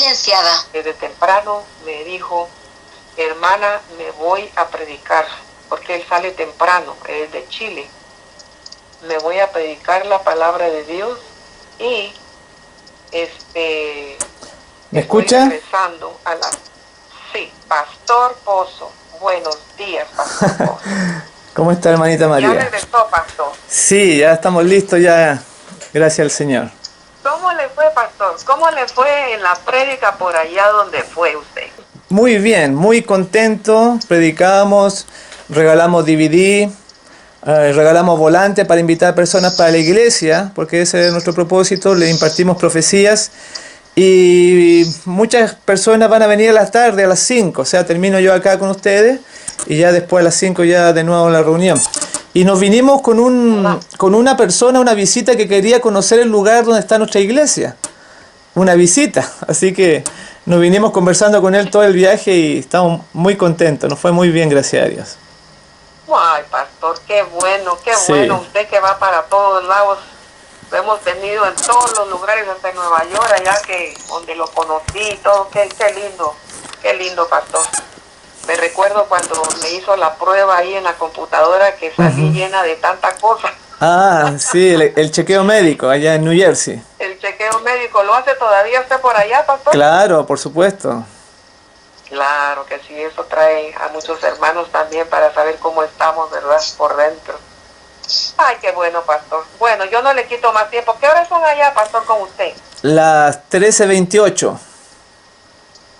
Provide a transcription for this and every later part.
silenciada. Desde temprano me dijo, hermana, me voy a predicar, porque él sale temprano, él es de Chile. Me voy a predicar la palabra de Dios y ¿me escucha? Regresando a la... Sí, Pastor Pozo. Buenos días, Pastor Pozo. ¿Cómo está, hermanita María? Ya regresó, Pastor. Sí, ya estamos listos ya, gracias al Señor. ¿Cómo le fue, Pastor? ¿Cómo le fue en la prédica por allá donde fue usted? Muy bien, muy contento. Predicamos, regalamos DVD, regalamos volantes para invitar personas para la iglesia, porque ese es nuestro propósito. Le impartimos profecías y muchas personas van a venir a la tarde, a las 5. O sea, termino yo acá con ustedes y ya después a las 5 ya de nuevo en la reunión. Y nos vinimos con una persona, una visita que quería conocer el lugar donde está nuestra iglesia. Una visita, así que nos vinimos conversando con él todo el viaje y estamos muy contentos, nos fue muy bien, gracias a Dios. Ay, Pastor, qué bueno, Sí. bueno. Usted que va para todos lados, lo hemos tenido en todos los lugares, hasta en Nueva York, allá donde lo conocí y todo. Qué lindo, Pastor. Me recuerdo cuando me hizo la prueba ahí en la computadora que salí llena de tanta cosa. Ah, sí, el chequeo médico allá en New Jersey. El chequeo médico, ¿lo hace todavía usted por allá, Pastor? Claro, por supuesto. Claro que sí, eso trae a muchos hermanos también para saber cómo estamos, ¿verdad? Por dentro. Ay, qué bueno, Pastor. Bueno, yo no le quito más tiempo. ¿Qué horas son allá, Pastor, con usted? Las 13:28.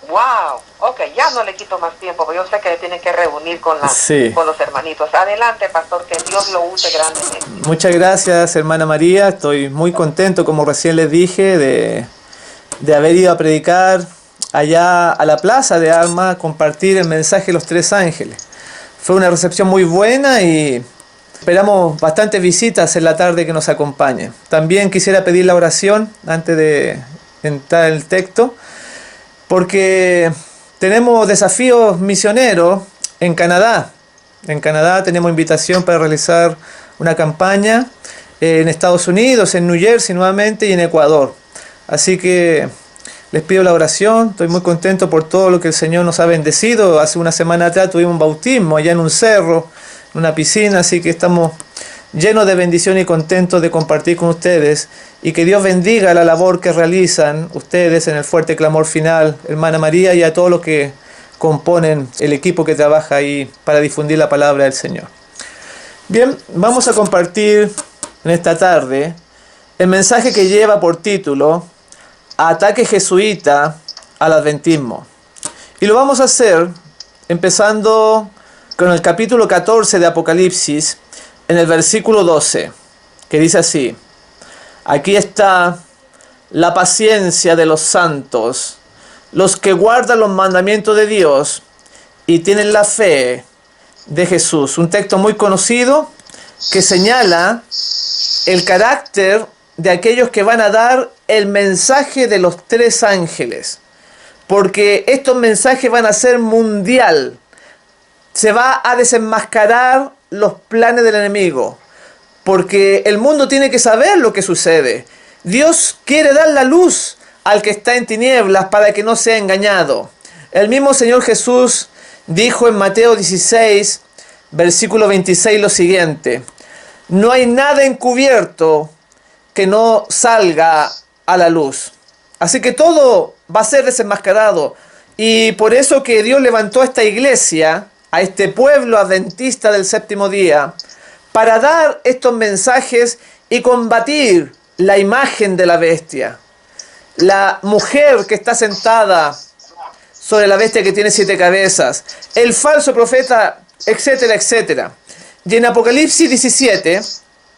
Wow, ok, ya no le quito más tiempo, porque yo sé que tiene que reunir con Sí. con los hermanitos. Adelante, Pastor, que Dios lo use grandemente. Muchas gracias, hermana María. Estoy muy contento, como recién les dije, de haber ido a predicar allá a la Plaza de Armas, compartir el mensaje de los tres ángeles. Fue una recepción muy buena y esperamos bastantes visitas en la tarde que nos acompañen. También quisiera pedir la oración antes de entrar en el texto, porque tenemos desafíos misioneros en Canadá. En Canadá tenemos invitación para realizar una campaña en Estados Unidos, en New Jersey nuevamente y en Ecuador. Así que les pido la oración. Estoy muy contento por todo lo que el Señor nos ha bendecido. Hace una semana atrás tuvimos un bautismo allá en un cerro, en una piscina, así que estamos llenos de bendición y contentos de compartir con ustedes, y que Dios bendiga la labor que realizan ustedes en el fuerte clamor final, hermana María, y a todos los que componen el equipo que trabaja ahí para difundir la palabra del Señor. Bien, vamos a compartir en esta tarde el mensaje que lleva por título Ataque jesuita al adventismo. Y lo vamos a hacer empezando con el capítulo 14 de Apocalipsis, en el versículo 12, que dice así: aquí está la paciencia de los santos, los que guardan los mandamientos de Dios y tienen la fe de Jesús. Un texto muy conocido que señala el carácter de aquellos que van a dar el mensaje de los tres ángeles, porque estos mensajes van a ser mundial. Se va a desenmascarar los planes del enemigo, porque el mundo tiene que saber lo que sucede. Dios quiere dar la luz al que está en tinieblas para que no sea engañado. El mismo Señor Jesús dijo en Mateo 16, versículo 26 lo siguiente: no hay nada encubierto que no salga a la luz. Así que todo va a ser desenmascarado, y por eso que Dios levantó a esta iglesia, a este pueblo adventista del séptimo día, para dar estos mensajes y combatir la imagen de la bestia. La mujer que está sentada sobre la bestia que tiene 7 cabezas, el falso profeta, etcétera, etcétera. Y en Apocalipsis 17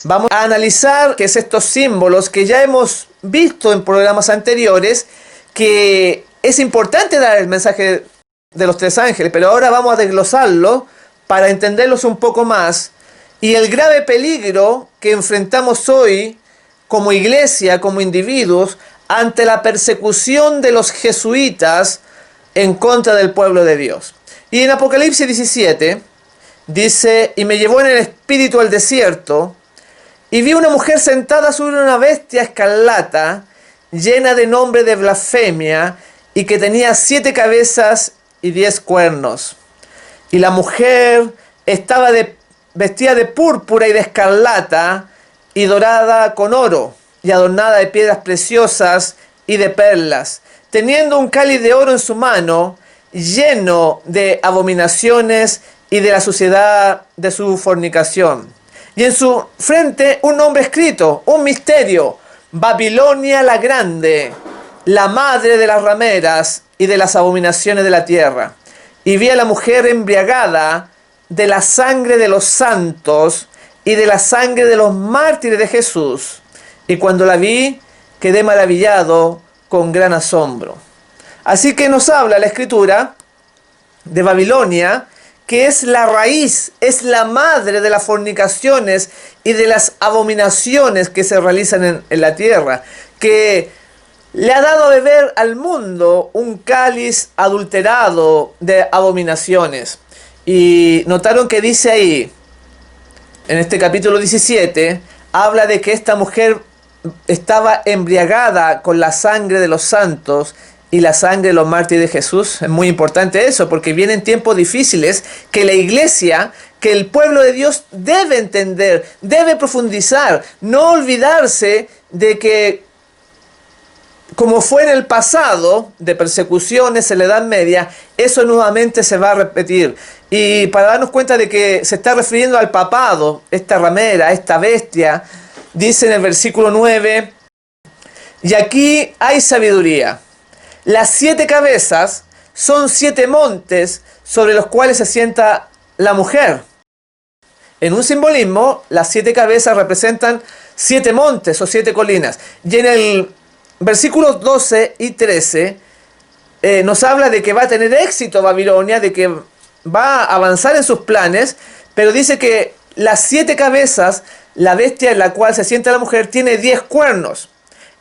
vamos a analizar qué es estos símbolos que ya hemos visto en programas anteriores, que es importante dar el mensaje de los tres ángeles, pero ahora vamos a desglosarlo para entenderlos un poco más, y el grave peligro que enfrentamos hoy como iglesia, como individuos, ante la persecución de los jesuitas en contra del pueblo de Dios. Y en Apocalipsis 17 dice: y me llevó en el espíritu al desierto, y vi una mujer sentada sobre una bestia escarlata, llena de nombre de blasfemia, y que tenía 7 cabezas y 10 cuernos. Y la mujer estaba vestida de púrpura y de escarlata, y dorada con oro, y adornada de piedras preciosas y de perlas, teniendo un cáliz de oro en su mano, lleno de abominaciones y de la suciedad de su fornicación. Y en su frente un nombre escrito, un misterio: Babilonia la Grande, la madre de las rameras y de las abominaciones de la tierra. Y vi a la mujer embriagada de la sangre de los santos y de la sangre de los mártires de Jesús. Y cuando la vi, quedé maravillado con gran asombro. Así que nos habla la Escritura de Babilonia, que es la raíz, es la madre de las fornicaciones y de las abominaciones que se realizan en la tierra, que le ha dado a beber al mundo un cáliz adulterado de abominaciones. Y notaron que dice ahí, en este capítulo 17, habla de que esta mujer estaba embriagada con la sangre de los santos y la sangre de los mártires de Jesús. Es muy importante eso, porque vienen tiempos difíciles que la iglesia, que el pueblo de Dios debe entender, debe profundizar, no olvidarse de que, como fue en el pasado, de persecuciones en la Edad Media, eso nuevamente se va a repetir. Y para darnos cuenta de que se está refiriendo al papado, esta ramera, esta bestia, dice en el versículo 9, y aquí hay sabiduría. Las 7 cabezas son 7 montes sobre los cuales se sienta la mujer. En un simbolismo, las 7 cabezas representan 7 montes o 7 colinas. Y en el versículos 12 y 13 nos habla de que va a tener éxito Babilonia, de que va a avanzar en sus planes, pero dice que las 7 cabezas, la bestia en la cual se sienta la mujer, tiene 10 cuernos.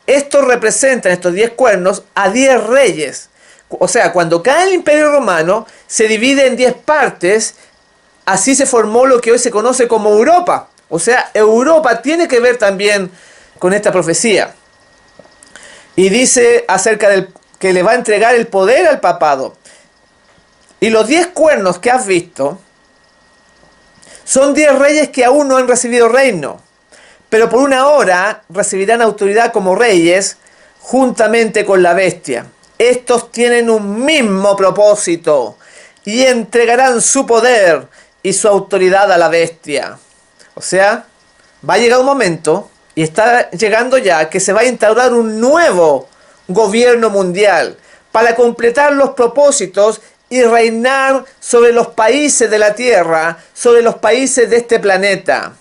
Estos representan, estos 10 cuernos, a 10 reyes. O sea, cuando cae el Imperio Romano, se divide en 10 partes. Así se formó lo que hoy se conoce como Europa. O sea, Europa tiene que ver también con esta profecía. Y dice acerca del que le va a entregar el poder al papado. Y los 10 cuernos que has visto son 10 reyes que aún no han recibido reino, pero por una hora recibirán autoridad como reyes juntamente con la bestia. Estos tienen un mismo propósito y entregarán su poder y su autoridad a la bestia. O sea, va a llegar un momento, y está llegando ya, que se va a instaurar un nuevo gobierno mundial para completar los propósitos y reinar sobre los países de la tierra, sobre los países de este planeta.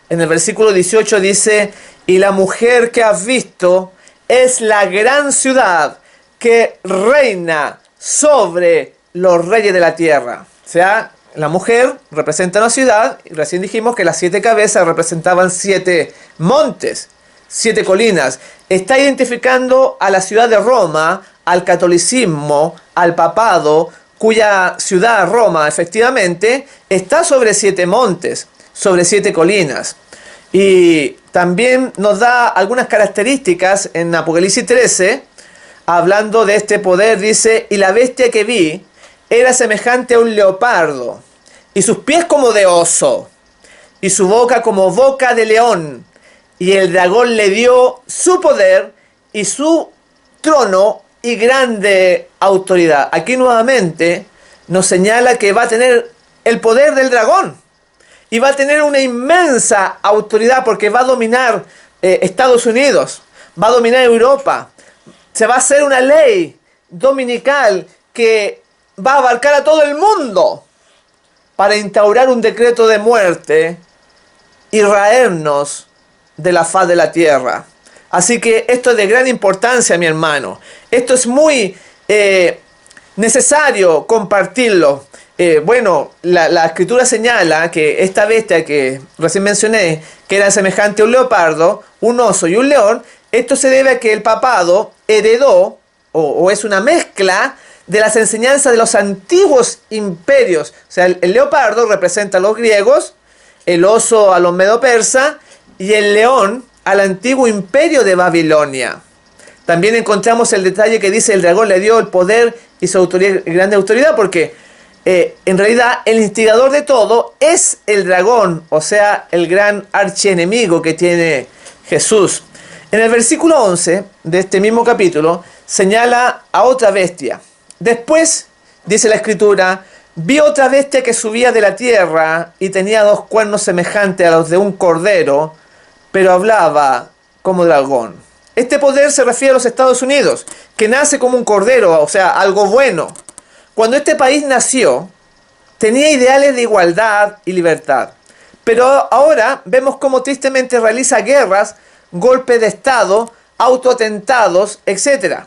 En el versículo 18 dice, y la mujer que has visto es la gran ciudad que reina sobre los reyes de la tierra. O sea, la mujer representa una ciudad, y recién dijimos que las 7 cabezas representaban 7 montes, 7 colinas. Está identificando a la ciudad de Roma, al catolicismo, al papado, cuya ciudad, Roma, efectivamente, está sobre 7 montes, sobre 7 colinas. Y también nos da algunas características en Apocalipsis 13, hablando de este poder, dice, y la bestia que vi era semejante a un leopardo, y sus pies como de oso, y su boca como boca de león, y el dragón le dio su poder y su trono y grande autoridad. Aquí nuevamente nos señala que va a tener el poder del dragón, y va a tener una inmensa autoridad porque va a dominar Estados Unidos, va a dominar Europa. Se va a hacer una ley dominical que va a abarcar a todo el mundo para instaurar un decreto de muerte y raernos de la faz de la tierra. Así que esto es de gran importancia, mi hermano. Esto es muy necesario compartirlo. Bueno, la escritura señala que esta bestia que recién mencioné, que era semejante a un leopardo, un oso y un león, esto se debe a que el papado heredó, o es una mezcla de las enseñanzas de los antiguos imperios. O sea, el leopardo representa a los griegos, el oso a los medo-persas y el león al antiguo imperio de Babilonia. También encontramos el detalle que dice el dragón le dio el poder y su autoridad, grande autoridad, porque en realidad el instigador de todo es el dragón, o sea, el gran archienemigo que tiene Jesús. En el versículo 11 de este mismo capítulo señala a otra bestia. Después, dice la escritura, vi otra bestia que subía de la tierra y tenía 2 cuernos semejantes a los de un cordero, pero hablaba como dragón. Este poder se refiere a los Estados Unidos, que nace como un cordero, o sea, algo bueno. Cuando este país nació, tenía ideales de igualdad y libertad. Pero ahora vemos cómo tristemente realiza guerras, golpes de Estado, autoatentados, etc.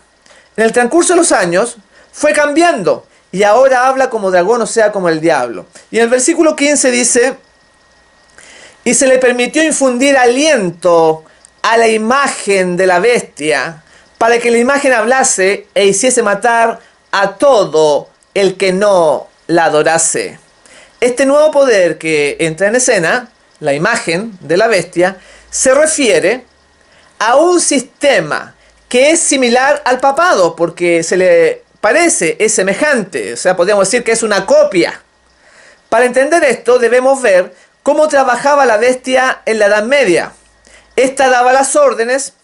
En el transcurso de los años fue cambiando y ahora habla como dragón, o sea, como el diablo. Y en el versículo 15 dice, y se le permitió infundir aliento a la imagen de la bestia, para que la imagen hablase e hiciese matar a todo el que no la adorase. Este nuevo poder que entra en escena, la imagen de la bestia, se refiere a un sistema que es similar al papado, porque se le parece, es semejante, o sea, podríamos decir que es una copia. Para entender esto debemos ver cómo trabajaba la bestia en la Edad Media. Esta daba las órdenes,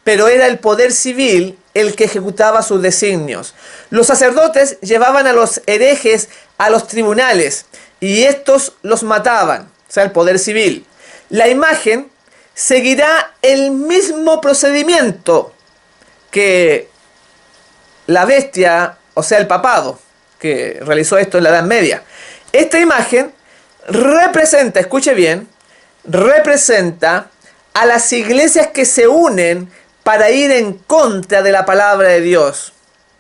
pero era el poder civil el que ejecutaba sus designios. Los sacerdotes llevaban a los herejes a los tribunales y estos los mataban, o sea, el poder civil. La imagen seguirá el mismo procedimiento que la bestia, o sea, el papado, que realizó esto en la Edad Media. Esta imagen representa, escuche bien, representa a las iglesias que se unen para ir en contra de la palabra de Dios.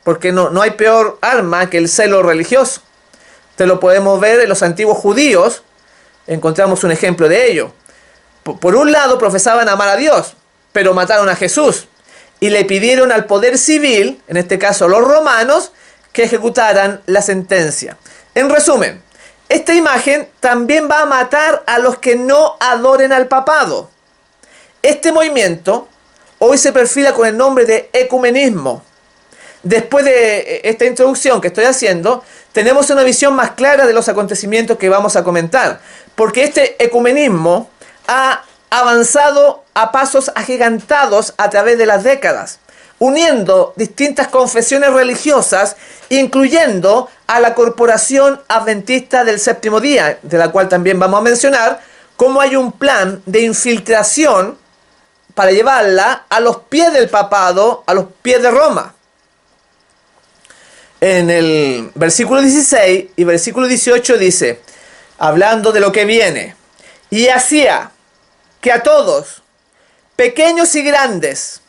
Porque no hay peor arma que el celo religioso. Te lo podemos ver en los antiguos judíos, encontramos un ejemplo de ello. Por un lado profesaban amar a Dios, pero mataron a Jesús. Y le pidieron al poder civil, en este caso los romanos, que ejecutaran la sentencia. En resumen, esta imagen también va a matar a los que no adoren al papado. Este movimiento hoy se perfila con el nombre de ecumenismo. Después de esta introducción que estoy haciendo, tenemos una visión más clara de los acontecimientos que vamos a comentar. Porque este ecumenismo ha avanzado a pasos agigantados a través de las décadas, uniendo distintas confesiones religiosas, incluyendo a la Corporación Adventista del Séptimo Día, de la cual también vamos a mencionar cómo hay un plan de infiltración para llevarla a los pies del papado, a los pies de Roma. En el versículo 16 y versículo 18 dice, hablando de lo que viene, y hacía que a todos, pequeños y grandes,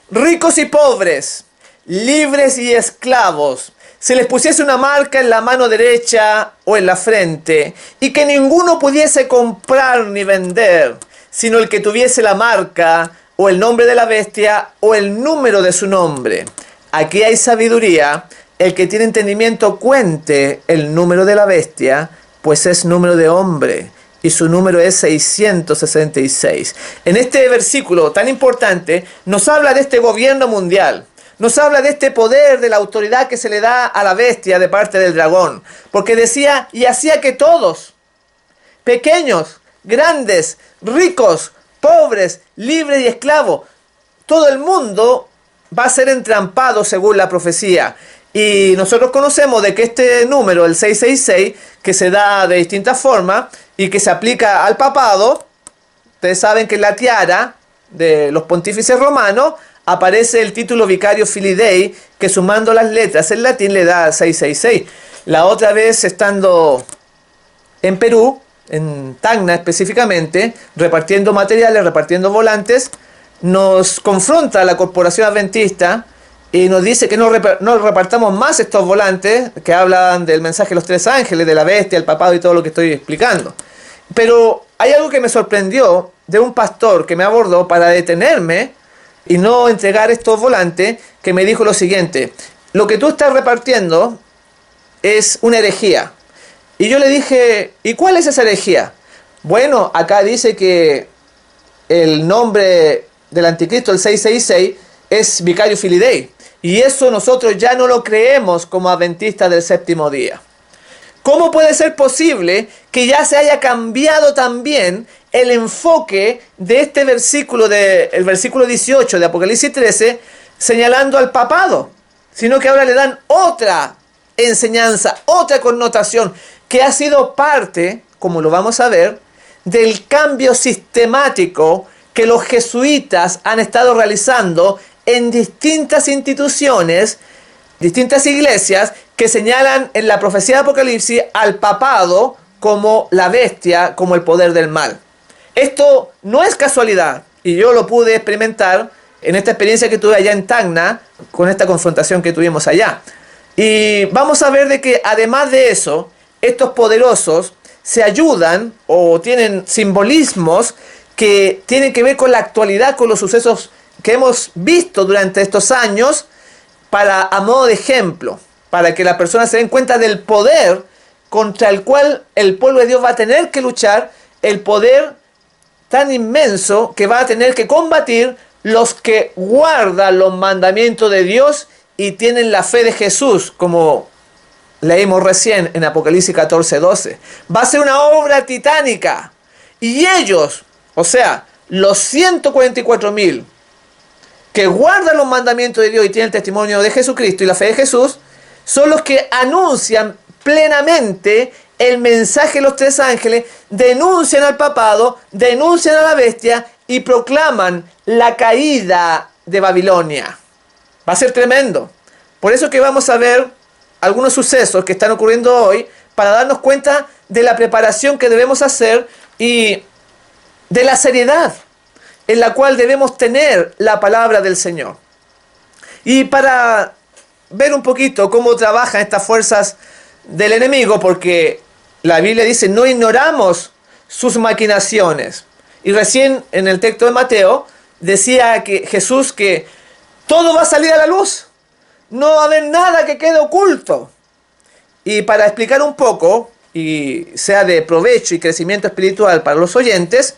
ricos y pobres, libres y esclavos, se les pusiese una marca en la mano derecha o en la frente, y que ninguno pudiese comprar ni vender, sino el que tuviese la marca, o el nombre de la bestia, o el número de su nombre. Aquí hay sabiduría. El que tiene entendimiento cuente el número de la bestia, pues es número de hombre, y su número es 666. En este versículo tan importante nos habla de este gobierno mundial. Nos habla de este poder, de la autoridad que se le da a la bestia de parte del dragón. Porque decía, y hacía que todos, pequeños, grandes, ricos, pobres, libres y esclavos, todo el mundo va a ser entrampado según la profecía. Y nosotros conocemos de que este número, el 666, que se da de distintas formas y que se aplica al papado, ustedes saben que en la tiara de los pontífices romanos aparece el título Vicario Filii Dei, que sumando las letras en latín le da 666. La otra vez, estando en Perú, en Tacna específicamente, repartiendo materiales, repartiendo volantes, nos confronta la Corporación Adventista y nos dice que no repartamos más estos volantes que hablan del mensaje de los 3 ángeles, de la bestia, el papado y todo lo que estoy explicando. Pero hay algo que me sorprendió de un pastor que me abordó para detenerme y no entregar estos volantes, que me dijo lo siguiente: lo que tú estás repartiendo es una herejía. Y yo le dije, ¿y cuál es esa herejía? Bueno, acá dice que el nombre del anticristo, el 666, es Vicario Filidei. Y eso nosotros ya no lo creemos como adventistas del séptimo día. ¿Cómo puede ser posible que ya se haya cambiado también el enfoque de este versículo, el versículo 18 de Apocalipsis 13, señalando al papado? Sino que ahora le dan otra enseñanza, otra connotación, que ha sido parte, como lo vamos a ver, del cambio sistemático que los jesuitas han estado realizando en distintas instituciones, distintas iglesias, que señalan en la profecía de Apocalipsis al papado como la bestia, como el poder del mal. Esto no es casualidad, y yo lo pude experimentar en esta experiencia que tuve allá en Tacna, con esta confrontación que tuvimos allá. Y vamos a ver de que además de eso, estos poderosos se ayudan o tienen simbolismos que tienen que ver con la actualidad, con los sucesos que hemos visto durante estos años, a modo de ejemplo, para que las personas se den cuenta del poder contra el cual el pueblo de Dios va a tener que luchar, el poder tan inmenso que va a tener que combatir los que guardan los mandamientos de Dios y tienen la fe de Jesús, como leímos recién en Apocalipsis 14:12. Va a ser una obra titánica. Y ellos, o sea, los 144.000 que guardan los mandamientos de Dios y tienen el testimonio de Jesucristo y la fe de Jesús, son los que anuncian plenamente el mensaje de los tres ángeles, denuncian al papado, denuncian a la bestia y proclaman la caída de Babilonia. Va a ser tremendo. Por eso que vamos a ver algunos sucesos que están ocurriendo hoy para darnos cuenta de la preparación que debemos hacer y de la seriedad en la cual debemos tener la palabra del Señor. Y para ver un poquito cómo trabajan estas fuerzas del enemigo, porque la Biblia dice, no ignoramos sus maquinaciones. Y recién en el texto de Mateo decía que Jesús que todo va a salir a la luz, no va a haber nada que quede oculto. Y para explicar un poco, y sea de provecho y crecimiento espiritual para los oyentes,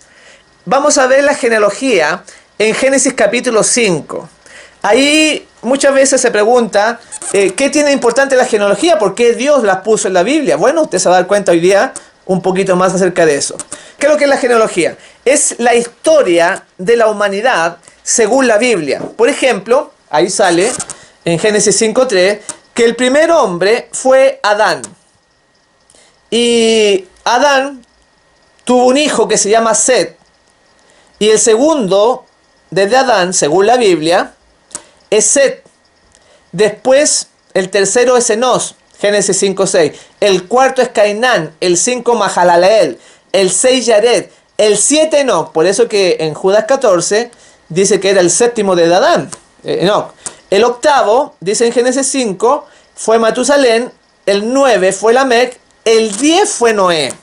vamos a ver la genealogía en Génesis capítulo 5. Ahí muchas veces se pregunta, ¿qué tiene importante la genealogía? ¿Por qué Dios las puso en la Biblia? Bueno, usted se va a dar cuenta hoy día un poquito más acerca de eso. ¿Qué es lo que es la genealogía? Es la historia de la humanidad según la Biblia. Por ejemplo, ahí sale en Génesis 5:3 que el primer hombre fue Adán. Y Adán tuvo un hijo que se llama Set. Y el segundo, desde Adán, según la Biblia, es Set. Después, el tercero es Enos, Génesis 5:6. El cuarto es Cainán, el 5 Mahalaleel, el 6 Yared, el 7 Enoc. Por eso que en Judas 14 dice que era el séptimo de Adán, Enoc. El octavo, dice en Génesis 5, fue Matusalén, el 9 fue Lamec, el 10 fue Noé,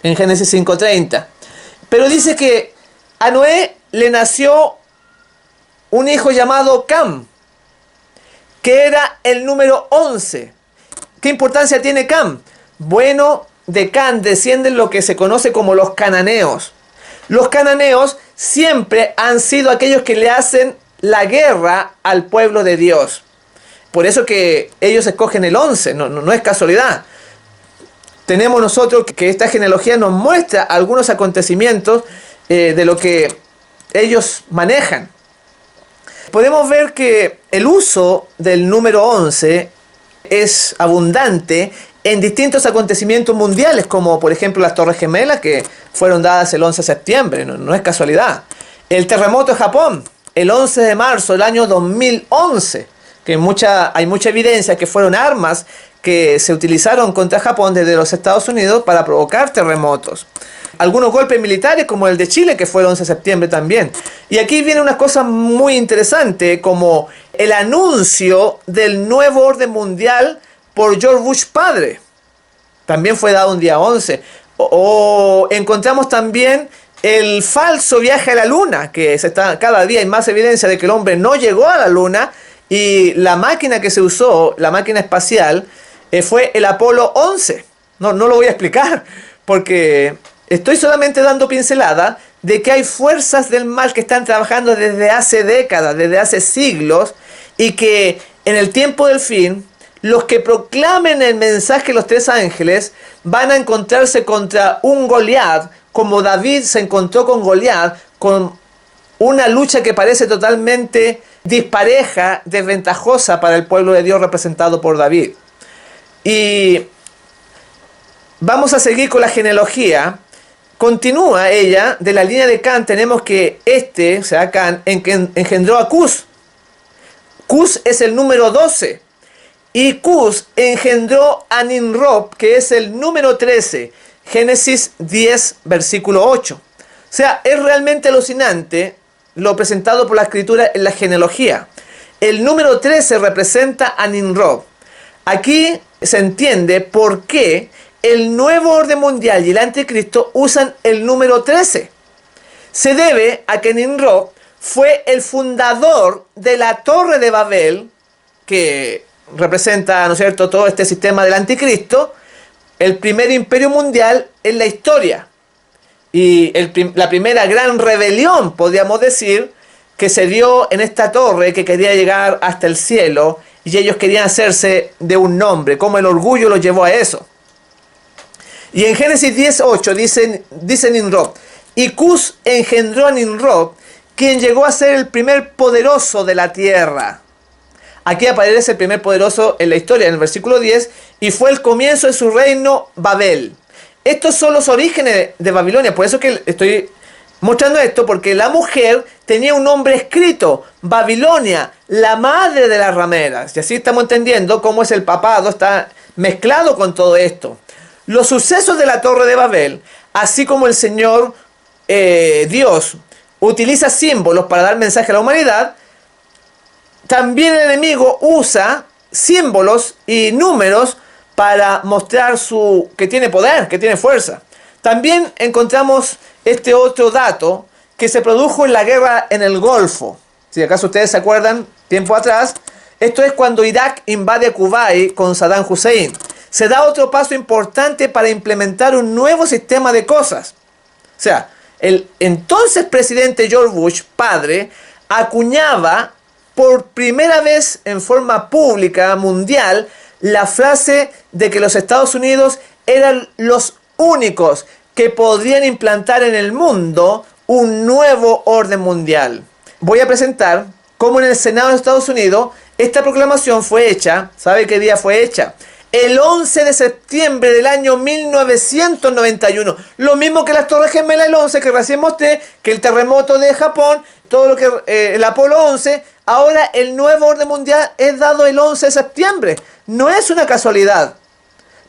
en Génesis 5:30. Pero dice que a Noé le nació un hijo llamado Cam, que era el número 11. ¿Qué importancia tiene Cam? Bueno, de Cam descienden lo que se conoce como los cananeos. Los cananeos siempre han sido aquellos que le hacen la guerra al pueblo de Dios. Por eso que ellos escogen el 11, no es casualidad. Tenemos nosotros que esta genealogía nos muestra algunos acontecimientos de lo que ellos manejan. Podemos ver que el uso del número 11 es abundante en distintos acontecimientos mundiales, como por ejemplo las Torres Gemelas, que fueron dadas el 11 de septiembre, no es casualidad. El terremoto de Japón, el 11 de marzo del año 2011, que hay mucha evidencia que fueron armas que se utilizaron contra Japón desde los Estados Unidos para provocar terremotos. Algunos golpes militares como el de Chile, que fue el 11 de septiembre también. Y aquí viene una cosa muy interesante, como el anuncio del nuevo orden mundial por George Bush padre. También fue dado un día 11. O encontramos también el falso viaje a la luna, que cada día hay más evidencia de que el hombre no llegó a la luna, y la máquina que se usó, la máquina espacial, fue el Apolo 11. No lo voy a explicar, porque estoy solamente dando pincelada de que hay fuerzas del mal que están trabajando desde hace décadas, desde hace siglos, y que en el tiempo del fin, los que proclamen el mensaje de los tres ángeles van a encontrarse contra un Goliat, como David se encontró con Goliat, con una lucha que parece totalmente dispareja, desventajosa para el pueblo de Dios representado por David. Y vamos a seguir con la genealogía. Continúa ella, de la línea de Can tenemos que o sea, Can, engendró a Cus. Cus es el número 12. Y Cus engendró a Nimrod, que es el número 13. Génesis 10, versículo 8. O sea, es realmente alucinante lo presentado por la escritura en la genealogía. El número 13 representa a Nimrod. Aquí se entiende por qué el nuevo orden mundial y el anticristo usan el número 13. Se debe a que Nimrod fue el fundador de la Torre de Babel, que representa, ¿no es cierto?, todo este sistema del anticristo, el primer imperio mundial en la historia. Y la primera gran rebelión, podríamos decir, que se dio en esta torre que quería llegar hasta el cielo, y ellos querían hacerse de un nombre, como el orgullo los llevó a eso. Y en Génesis 10:8 dice Nimrod, y Cus engendró a Nimrod, quien llegó a ser el primer poderoso de la tierra. Aquí aparece el primer poderoso en la historia, en el versículo 10, y fue el comienzo de su reino Babel. Estos son los orígenes de Babilonia, por eso que estoy mostrando esto, porque la mujer tenía un nombre escrito, Babilonia, la madre de las rameras. Y así estamos entendiendo cómo es el papado, está mezclado con todo esto. Los sucesos de la Torre de Babel, así como el Señor Dios utiliza símbolos para dar mensaje a la humanidad, también el enemigo usa símbolos y números para mostrar que tiene poder, que tiene fuerza. También encontramos este otro dato que se produjo en la guerra en el Golfo. Si acaso ustedes se acuerdan, tiempo atrás, esto es cuando Irak invade Kuwait con Saddam Hussein. Se da otro paso importante para implementar un nuevo sistema de cosas. O sea, el entonces presidente George Bush, padre, acuñaba por primera vez en forma pública, mundial, la frase de que los Estados Unidos eran los únicos que podrían implantar en el mundo un nuevo orden mundial. Voy a presentar cómo en el Senado de los Estados Unidos esta proclamación fue hecha. ¿Sabe qué día fue hecha? El 11 de septiembre del año 1991. Lo mismo que las Torres Gemelas el 11, que recién mostré, que el terremoto de Japón, todo lo que el Apolo 11. Ahora el nuevo orden mundial es dado el 11 de septiembre. No es una casualidad.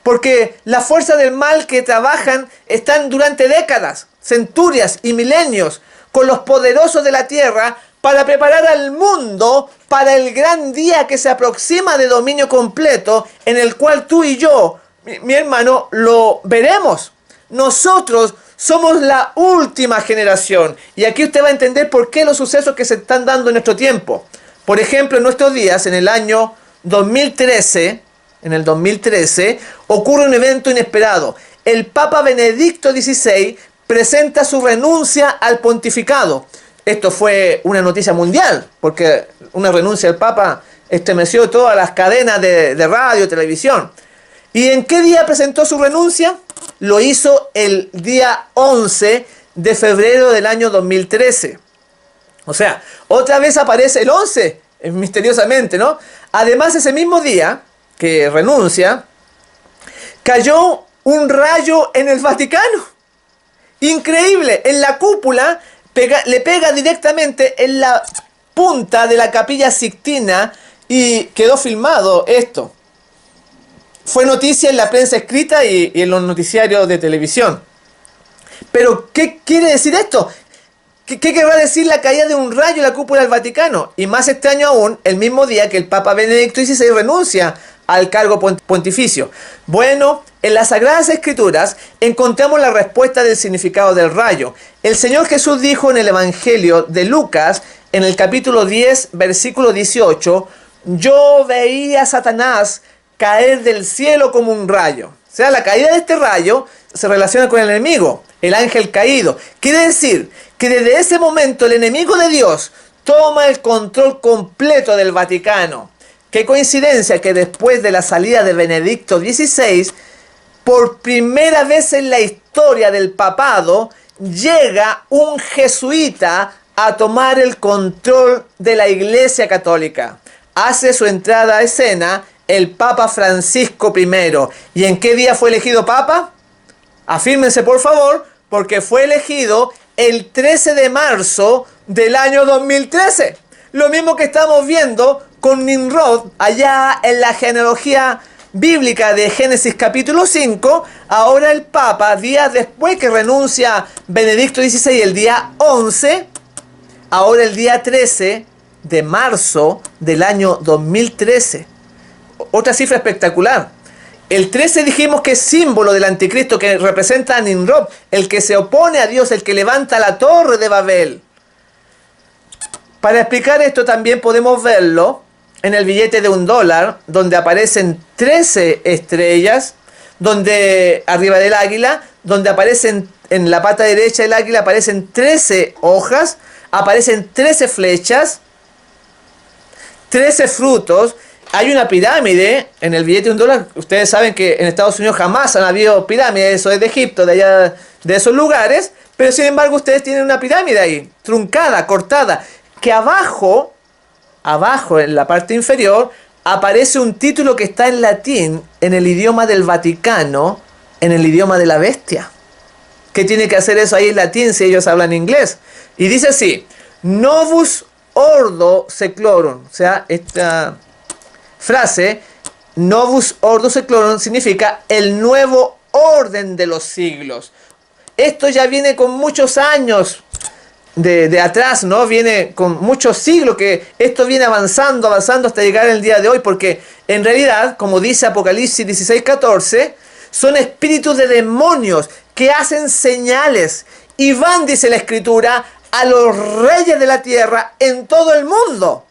Porque las fuerzas del mal que trabajan están durante décadas, centurias y milenios con los poderosos de la tierra para preparar al mundo para el gran día que se aproxima de dominio completo, en el cual tú y yo, mi hermano, lo veremos. Nosotros somos la última generación. Y aquí usted va a entender por qué los sucesos que se están dando en nuestro tiempo. Por ejemplo, en nuestros días, en el año 2013, ocurre un evento inesperado. El Papa Benedicto XVI presenta su renuncia al pontificado. Esto fue una noticia mundial, porque una renuncia del Papa estremeció todas las cadenas de radio, televisión. ¿Y en qué día presentó su renuncia? Lo hizo el día 11 de febrero del año 2013. O sea, otra vez aparece el 11, misteriosamente, ¿no? Además, ese mismo día que renuncia, cayó un rayo en el Vaticano. Increíble, en la cúpula le pega directamente en la punta de la Capilla Sixtina y quedó filmado esto. Fue noticia en la prensa escrita y en los noticiarios de televisión. Pero, ¿qué quiere decir esto? ¿Qué querrá decir la caída de un rayo en la cúpula del Vaticano? Y más extraño aún, el mismo día que el Papa Benedicto XVI renuncia al cargo pontificio. Bueno, en las Sagradas Escrituras encontramos la respuesta del significado del rayo. El Señor Jesús dijo en el Evangelio de Lucas, en el capítulo 10, versículo 18, yo veía a Satanás caer del cielo como un rayo. sea, la caída de este rayo se relaciona con el enemigo, el ángel caído. Quiere decir que desde ese momento el enemigo de Dios toma el control completo del Vaticano. Qué coincidencia que después de la salida de Benedicto XVI, por primera vez en la historia del papado, llega un jesuita a tomar el control de la Iglesia Católica. Hace su entrada a escena el Papa Francisco I. ¿Y en qué día fue elegido Papa? Afírmense por favor, porque fue elegido el 13 de marzo del año 2013. Lo mismo que estamos viendo con Nimrod allá en la genealogía bíblica de Génesis capítulo 5. Ahora el Papa, días después que renuncia Benedicto XVI, el día 11, ahora el día 13 de marzo del año 2013. Otra cifra espectacular. El 13 dijimos que es símbolo del anticristo, que representa a Nimrod, el que se opone a Dios, el que levanta la torre de Babel. Para explicar esto también podemos verlo en el billete de $1, donde aparecen 13 estrellas, donde arriba del águila, donde aparecen en la pata derecha del águila aparecen 13 hojas, aparecen 13 flechas, 13 frutos. Hay una pirámide en el billete de $1. Ustedes saben que en Estados Unidos jamás han habido pirámides, eso es de Egipto, de allá, de esos lugares, pero sin embargo ustedes tienen una pirámide ahí, truncada, cortada, que abajo en la parte inferior, aparece un título que está en latín, en el idioma del Vaticano, en el idioma de la bestia. ¿Qué tiene que hacer eso ahí en latín si ellos hablan inglés? Y dice así: Novus Ordo Seclorum. O sea, esta frase, Novus Ordo Seclorum, significa el nuevo orden de los siglos. Esto ya viene con muchos años de atrás, ¿no? Viene con muchos siglos, que esto viene avanzando hasta llegar el día de hoy, porque en realidad, como dice Apocalipsis 16:14, son espíritus de demonios que hacen señales y van, dice la Escritura, a los reyes de la tierra en todo el mundo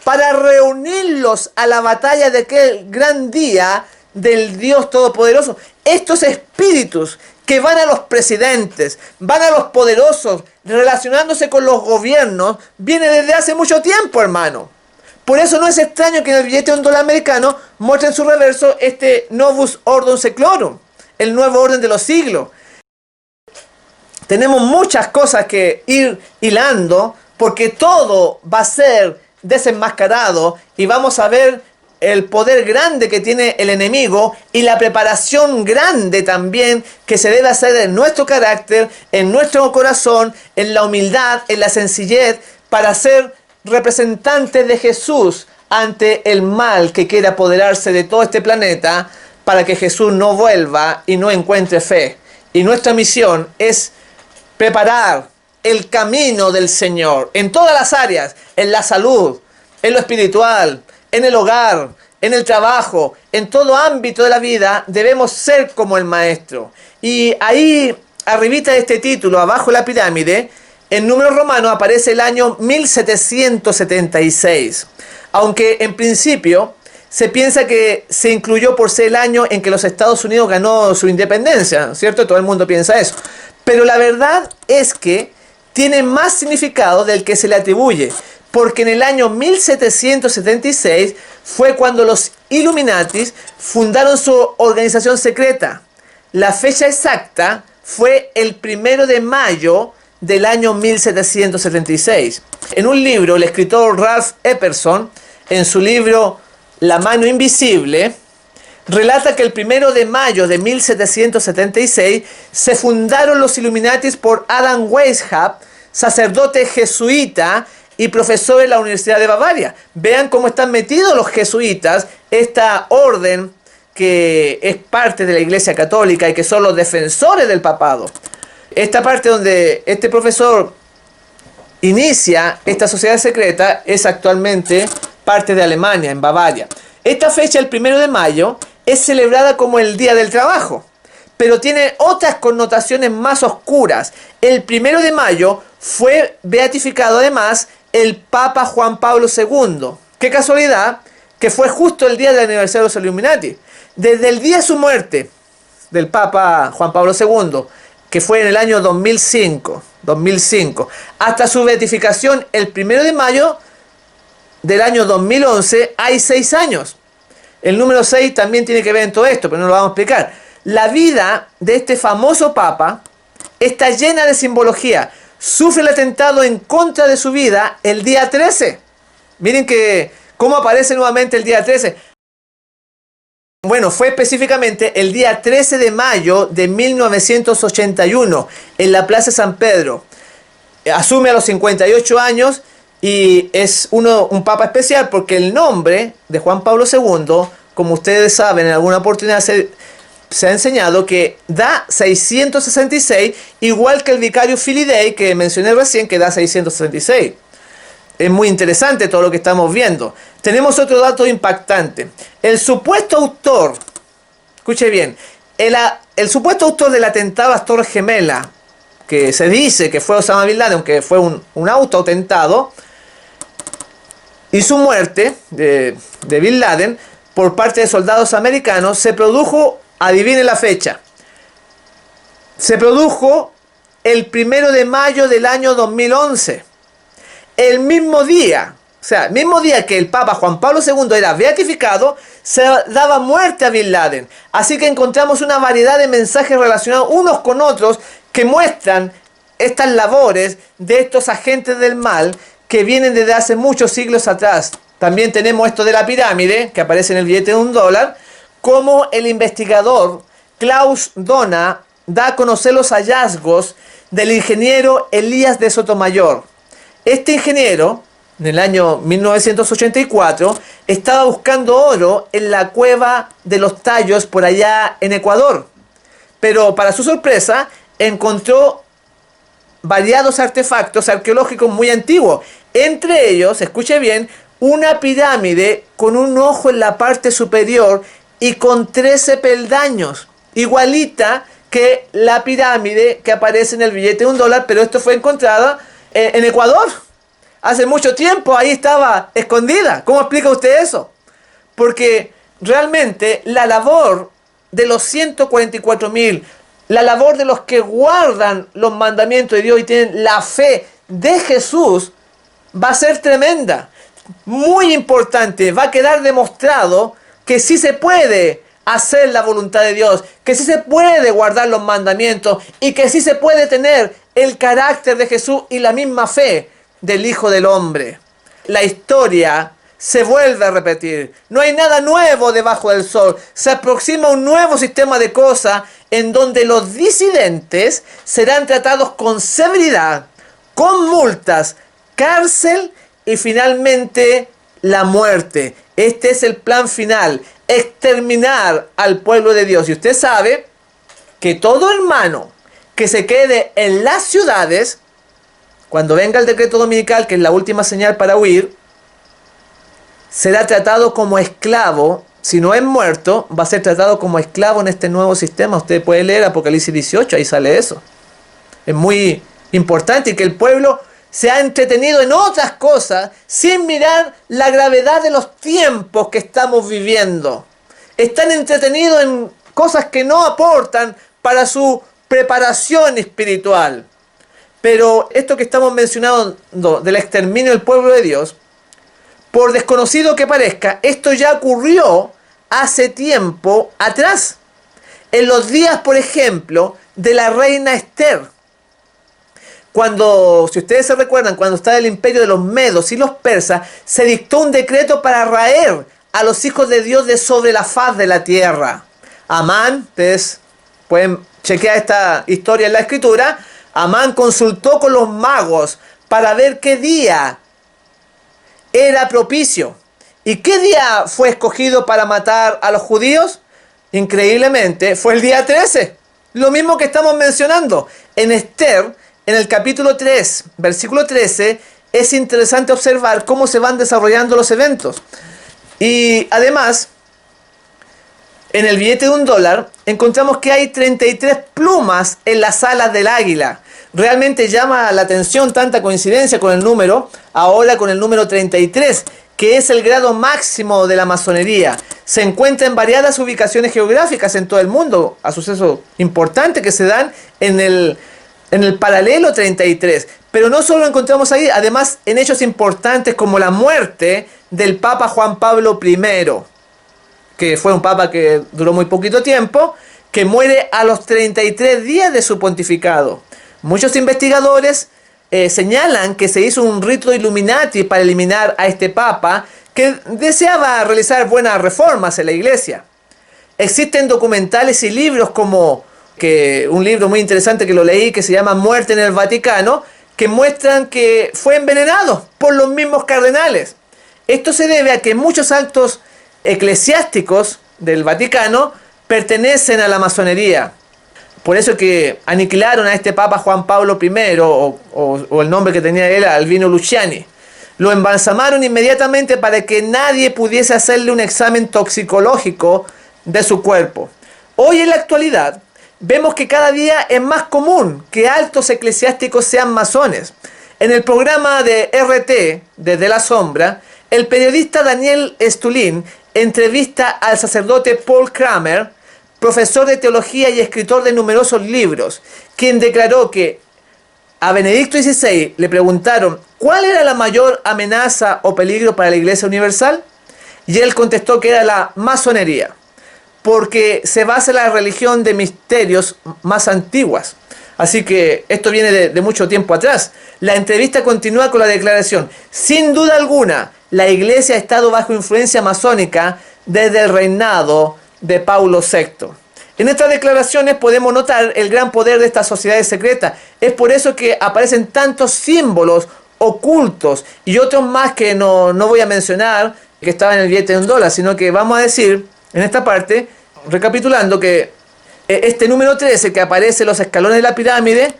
para reunirlos a la batalla de aquel gran día del Dios Todopoderoso. Estos espíritus que van a los presidentes, van a los poderosos, relacionándose con los gobiernos, viene desde hace mucho tiempo, hermano. Por eso no es extraño que en el billete de $1 americano muestre en su reverso este Novus Ordo Seclorum, el nuevo orden de los siglos. Tenemos muchas cosas que ir hilando, porque todo va a ser desenmascarado y vamos a ver el poder grande que tiene el enemigo y la preparación grande también que se debe hacer en nuestro carácter, en nuestro corazón, en la humildad, en la sencillez, para ser representantes de Jesús ante el mal que quiere apoderarse de todo este planeta, para que Jesús no vuelva y no encuentre fe. Y nuestra misión es preparar el camino del Señor en todas las áreas, en la salud, en lo espiritual, en el hogar, en el trabajo, en todo ámbito de la vida. Debemos ser como el Maestro. Y ahí, arribita de este título, abajo de la pirámide, en números romanos aparece el año 1776. Aunque en principio se piensa que se incluyó por ser el año en que los Estados Unidos ganó su independencia, ¿cierto? Todo el mundo piensa eso. Pero la verdad es que tiene más significado del que se le atribuye, porque en el año 1776 fue cuando los Illuminatis fundaron su organización secreta. La fecha exacta fue el 1 de mayo del año 1776. En un libro, el escritor Ralph Epperson, en su libro La mano invisible, relata que el 1 de mayo de 1776 se fundaron los Illuminatis por Adam Weishaupt, sacerdote jesuita y profesor en la Universidad de Bavaria. Vean cómo están metidos los jesuitas, esta orden que es parte de la Iglesia Católica y que son los defensores del papado. Esta parte donde este profesor inicia esta sociedad secreta es actualmente parte de Alemania, en Bavaria. Esta fecha, el 1 de mayo, es celebrada como el Día del Trabajo, pero tiene otras connotaciones más oscuras. El 1 de mayo fue beatificado además el Papa Juan Pablo II. Qué casualidad que fue justo el día del aniversario de los Illuminati. Desde el día de su muerte del Papa Juan Pablo II, que fue en el año 2005, hasta su beatificación el 1 de mayo del año 2011, hay 6 años. El número 6 también tiene que ver en todo esto, pero no lo vamos a explicar. La vida de este famoso Papa está llena de simbología. Sufre el atentado en contra de su vida el día 13. Miren que cómo aparece nuevamente el día 13. Bueno, fue específicamente el día 13 de mayo de 1981 en la Plaza San Pedro. Asume a los 58 años y es un papa especial porque el nombre de Juan Pablo II, como ustedes saben, en alguna oportunidad se ha enseñado que da 666, igual que el vicario Filidei que mencioné recién, que da 666. Es muy interesante todo lo que estamos viendo. Tenemos otro dato impactante. El supuesto autor, escuche bien, el supuesto autor del atentado a las Torres Gemelas, que se dice que fue Osama Bin Laden, aunque fue un autoatentado, y su muerte de Bin Laden por parte de soldados americanos se produjo, adivinen la fecha, se produjo el 1 de mayo del año 2011. El mismo día, o sea, el mismo día que el Papa Juan Pablo II era beatificado, se daba muerte a Bin Laden. Así que encontramos una variedad de mensajes relacionados unos con otros que muestran estas labores de estos agentes del mal que vienen desde hace muchos siglos atrás. También tenemos esto de la pirámide, que aparece en el billete de $1, como el investigador Klaus Dona da a conocer los hallazgos del ingeniero Elías de Sotomayor. Este ingeniero, en el año 1984, estaba buscando oro en la cueva de los Tallos por allá en Ecuador. Pero para su sorpresa, encontró variados artefactos arqueológicos muy antiguos. Entre ellos, escuche bien, una pirámide con un ojo en la parte superior y con 13 peldaños. Igualita que la pirámide que aparece en el billete de $1, pero esto fue encontrada en Ecuador. Hace mucho tiempo ahí estaba escondida. ¿Cómo explica usted eso? Porque realmente la labor de los 144.000, la labor de los que guardan los mandamientos de Dios y tienen la fe de Jesús, va a ser tremenda. Muy importante. Va a quedar demostrado que sí se puede hacer la voluntad de Dios, que sí se puede guardar los mandamientos y que sí se puede tener el carácter de Jesús y la misma fe del Hijo del Hombre. La historia se vuelve a repetir. No hay nada nuevo debajo del sol. Se aproxima un nuevo sistema de cosas en donde los disidentes serán tratados con severidad, con multas, cárcel y finalmente la muerte. Este es el plan final. Exterminar al pueblo de Dios. Y usted sabe que todo hermano que se quede en las ciudades, cuando venga el decreto dominical, que es la última señal para huir, será tratado como esclavo. Si no es muerto, va a ser tratado como esclavo en este nuevo sistema. Usted puede leer Apocalipsis 18, ahí sale eso. Es muy importante y que el pueblo se ha entretenido en otras cosas sin mirar la gravedad de los tiempos que estamos viviendo. Están entretenidos en cosas que no aportan para su preparación espiritual. Pero esto que estamos mencionando del exterminio del pueblo de Dios, por desconocido que parezca, esto ya ocurrió hace tiempo atrás. En los días, por ejemplo, de la reina Esther. Cuando, si ustedes se recuerdan, cuando estaba el imperio de los medos y los persas, se dictó un decreto para raer a los hijos de Dios de sobre la faz de la tierra. Amán, ustedes pueden chequear esta historia en la escritura, Amán consultó con los magos para ver qué día era propicio. ¿Y qué día fue escogido para matar a los judíos? Increíblemente, fue el día 13. Lo mismo que estamos mencionando. En Esther, en el capítulo 3, versículo 13, es interesante observar cómo se van desarrollando los eventos. Y además, en el billete de $1 encontramos que hay 33 plumas en las alas del águila. Realmente llama la atención tanta coincidencia con el número, ahora con el número 33, que es el grado máximo de la masonería. Se encuentra en variadas ubicaciones geográficas en todo el mundo, a sucesos importantes que se dan en el paralelo 33. Pero no solo lo encontramos ahí, además en hechos importantes como la muerte del Papa Juan Pablo I, que fue un papa que duró muy poquito tiempo, que muere a los 33 días de su pontificado. Muchos investigadores señalan que se hizo un rito Illuminati para eliminar a este papa que deseaba realizar buenas reformas en la iglesia. Existen documentales y libros como un libro muy interesante que lo leí que se llama Muerte en el Vaticano, que muestran que fue envenenado por los mismos cardenales. Esto se debe a que muchos actos eclesiásticos del Vaticano pertenecen a la masonería. Por eso que aniquilaron a este Papa Juan Pablo I, o el nombre que tenía él, Albino Luciani. Lo embalsamaron inmediatamente para que nadie pudiese hacerle un examen toxicológico de su cuerpo. Hoy en la actualidad vemos que cada día es más común que altos eclesiásticos sean masones. En el programa de RT, Desde la Sombra, el periodista Daniel Stulin entrevista al sacerdote Paul Kramer, profesor de teología y escritor de numerosos libros, quien declaró que a Benedicto XVI le preguntaron ¿cuál era la mayor amenaza o peligro para la Iglesia Universal? Y él contestó que era la masonería, porque se basa en la religión de misterios más antiguas. Así que esto viene de mucho tiempo atrás. La entrevista continúa con la declaración: sin duda alguna, la Iglesia ha estado bajo influencia masónica desde el reinado de Paulo VI. En estas declaraciones podemos notar el gran poder de estas sociedades secretas. Es por eso que aparecen tantos símbolos ocultos y otros más que no voy a mencionar, que estaban en el billete de $1, sino que vamos a decir en esta parte, recapitulando, que este número 13 que aparece en los escalones de la pirámide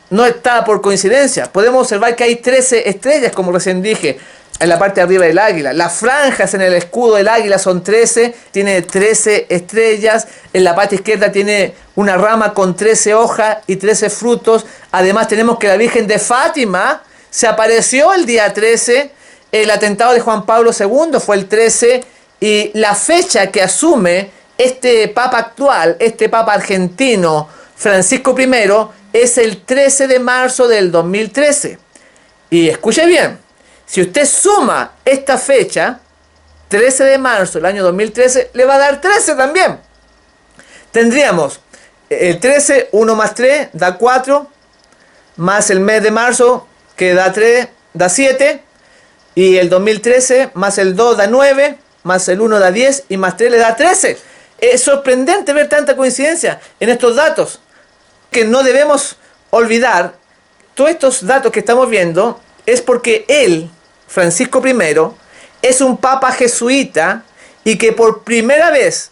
no está por coincidencia. Podemos observar que hay 13 estrellas, como recién dije, en la parte de arriba del águila. Las franjas en el escudo del águila son 13, tiene 13 estrellas. En la parte izquierda tiene una rama con 13 hojas y 13 frutos. Además tenemos que la Virgen de Fátima se apareció el día 13. El atentado de Juan Pablo II fue el 13. Y la fecha que asume este papa actual, este papa argentino, Francisco I, es el 13 de marzo del 2013. Y escuche bien, si usted suma esta fecha, 13 de marzo del año 2013, le va a dar 13 también. Tendríamos el 13, 1 más 3, da 4, más el mes de marzo, que da 3, da 7, y el 2013 más el 2 da 9, más el 1 da 10, y más 3 le da 13. Es sorprendente ver tanta coincidencia en estos datos, que no debemos olvidar. Todos estos datos que estamos viendo es porque él, Francisco I, es un papa jesuita y que por primera vez,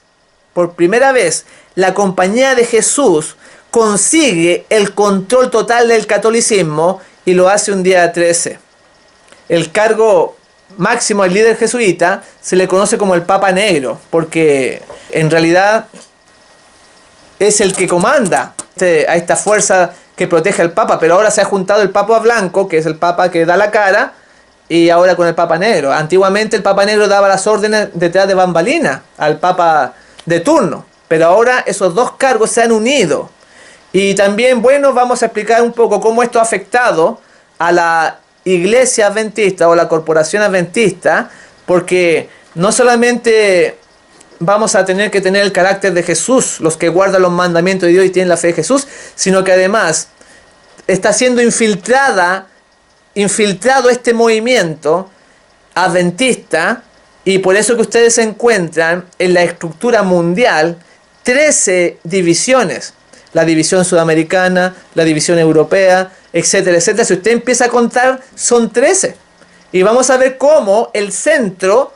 la Compañía de Jesús consigue el control total del catolicismo y lo hace un día 13. El cargo máximo al líder jesuita se le conoce como el Papa Negro, porque en realidad es el que comanda a esta fuerza que protege al Papa, pero ahora se ha juntado el Papa Blanco, que es el Papa que da la cara, y ahora con el Papa Negro. Antiguamente el Papa Negro daba las órdenes detrás de bambalina al Papa de turno, pero ahora esos dos cargos se han unido. Y también, bueno, vamos a explicar un poco cómo esto ha afectado a la Iglesia Adventista o la Corporación Adventista, porque no solamente vamos a tener que tener el carácter de Jesús, los que guardan los mandamientos de Dios y tienen la fe de Jesús, sino que además está siendo infiltrado este movimiento adventista, y por eso que ustedes encuentran en la estructura mundial 13 divisiones: la división sudamericana, la división europea, etcétera, etcétera. Si usted empieza a contar, son 13. Y vamos a ver cómo el centro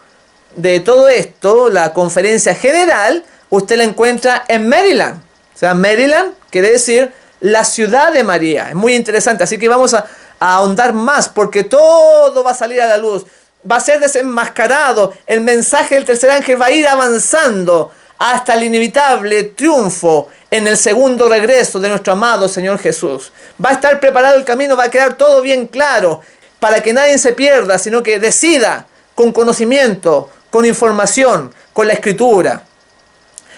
de todo esto, la conferencia general, usted la encuentra en Maryland. O sea, Maryland quiere decir la ciudad de María. Es muy interesante, así que vamos a ahondar más, porque todo va a salir a la luz. Va a ser desenmascarado. El mensaje del tercer ángel va a ir avanzando hasta el inevitable triunfo en el segundo regreso de nuestro amado Señor Jesús. Va a estar preparado el camino, va a quedar todo bien claro, para que nadie se pierda, sino que decida con conocimiento, con información, con la escritura.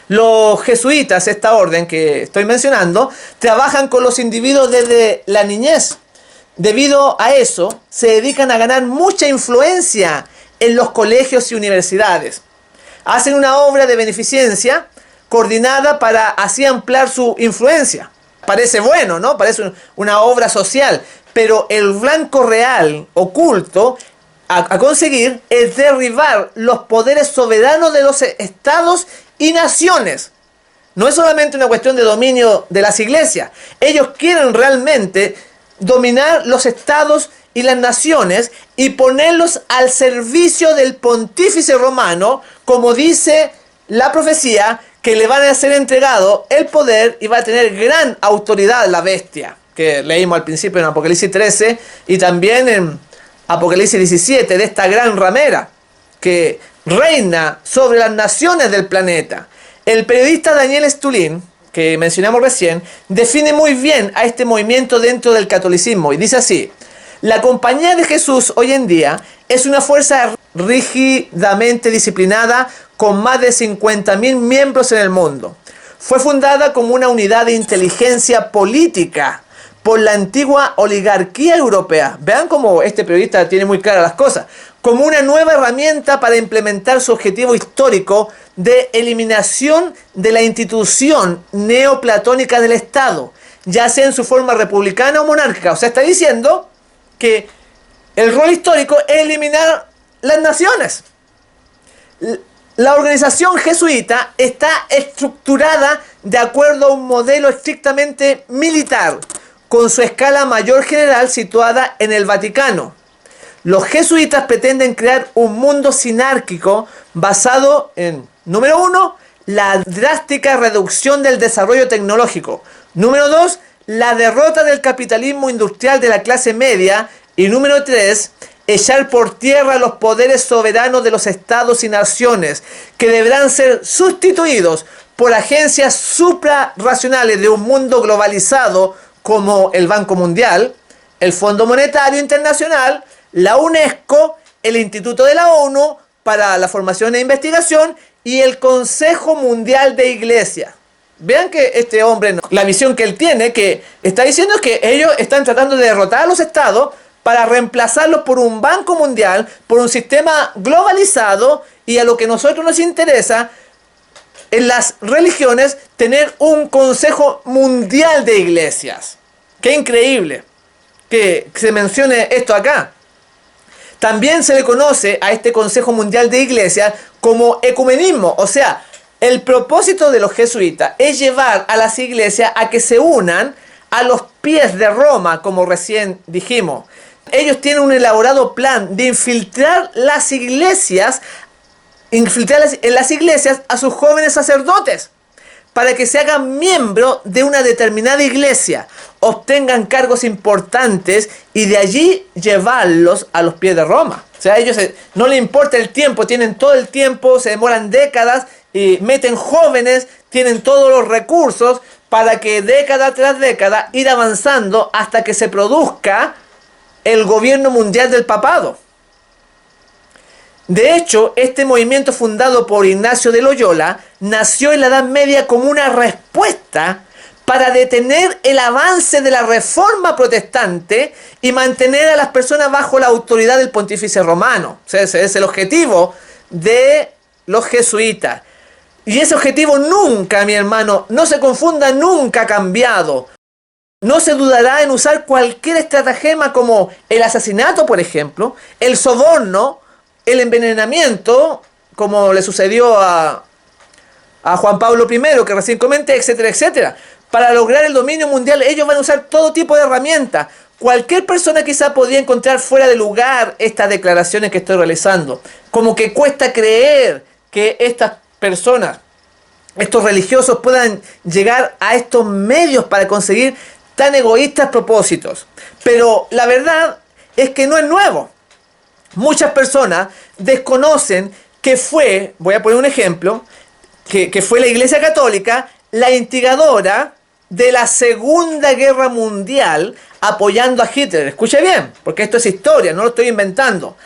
Los jesuitas, esta orden que estoy mencionando, trabajan con los individuos desde la niñez. Debido a eso, se dedican a ganar mucha influencia en los colegios y universidades. Hacen una obra de beneficencia coordinada para así ampliar su influencia. Parece bueno, ¿no? Parece una obra social, pero el blanco real, oculto, a conseguir es derribar los poderes soberanos de los estados y naciones. No es solamente una cuestión de dominio de las iglesias. Ellos quieren realmente dominar los estados y las naciones y ponerlos al servicio del pontífice romano, como dice la profecía, que le van a ser entregado el poder y va a tener gran autoridad la bestia, que leímos al principio en Apocalipsis 13 y también en Apocalipsis 17, de esta gran ramera que reina sobre las naciones del planeta. El periodista Daniel Stulin, que mencionamos recién, define muy bien a este movimiento dentro del catolicismo y dice así: la Compañía de Jesús hoy en día es una fuerza rígidamente disciplinada con más de 50.000 miembros en el mundo. Fue fundada como una unidad de inteligencia política por la antigua oligarquía europea. Vean cómo este periodista tiene muy claras las cosas. Como una nueva herramienta para implementar su objetivo histórico de eliminación de la institución neoplatónica del Estado, ya sea en su forma republicana o monárquica. O sea, está diciendo que el rol histórico es eliminar las naciones. La organización jesuita está estructurada de acuerdo a un modelo estrictamente militar, con su escala mayor general situada en el Vaticano. Los jesuitas pretenden crear un mundo sinárquico basado en, número 1, la drástica reducción del desarrollo tecnológico. Número 2, la derrota del capitalismo industrial de la clase media. Y número 3, echar por tierra los poderes soberanos de los estados y naciones, que deberán ser sustituidos por agencias suprarracionales de un mundo globalizado como el Banco Mundial, el Fondo Monetario Internacional, la UNESCO, el Instituto de la ONU para la Formación e Investigación y el Consejo Mundial de Iglesias. Vean que este hombre, la visión que él tiene, que está diciendo es que ellos están tratando de derrotar a los estados para reemplazarlos por un banco mundial, por un sistema globalizado, y a lo que a nosotros nos interesa en las religiones, tener un consejo mundial de iglesias. ¡Qué increíble que se mencione esto acá! También se le conoce a este Consejo Mundial de Iglesias como ecumenismo. O sea, el propósito de los jesuitas es llevar a las iglesias a que se unan a los pies de Roma, como recién dijimos. Ellos tienen un elaborado plan de infiltrar en las iglesias a sus jóvenes sacerdotes, para que se hagan miembros de una determinada iglesia, obtengan cargos importantes y de allí llevarlos a los pies de Roma. O sea, a ellos no les importa el tiempo, tienen todo el tiempo, se demoran décadas y meten jóvenes, tienen todos los recursos para que década tras década ir avanzando hasta que se produzca el gobierno mundial del papado. De hecho, este movimiento fundado por Ignacio de Loyola nació en la Edad Media como una respuesta para detener el avance de la reforma protestante y mantener a las personas bajo la autoridad del pontífice romano. O sea, ese es el objetivo de los jesuitas. Y ese objetivo nunca, mi hermano, no se confunda, nunca ha cambiado. No se dudará en usar cualquier estratagema como el asesinato, por ejemplo, el soborno, el envenenamiento, como le sucedió a Juan Pablo I, que recién comenté, etcétera, etcétera. Para lograr el dominio mundial, ellos van a usar todo tipo de herramientas. Cualquier persona quizá podría encontrar fuera de lugar estas declaraciones que estoy realizando. Como que cuesta creer que estas personas, estos religiosos, puedan llegar a estos medios para conseguir tan egoístas propósitos. Pero la verdad es que no es nuevo. Muchas personas desconocen que fue, voy a poner un ejemplo, que fue la Iglesia Católica la instigadora de la Segunda Guerra Mundial apoyando a Hitler. Escuche bien, porque esto es historia, no lo estoy inventando.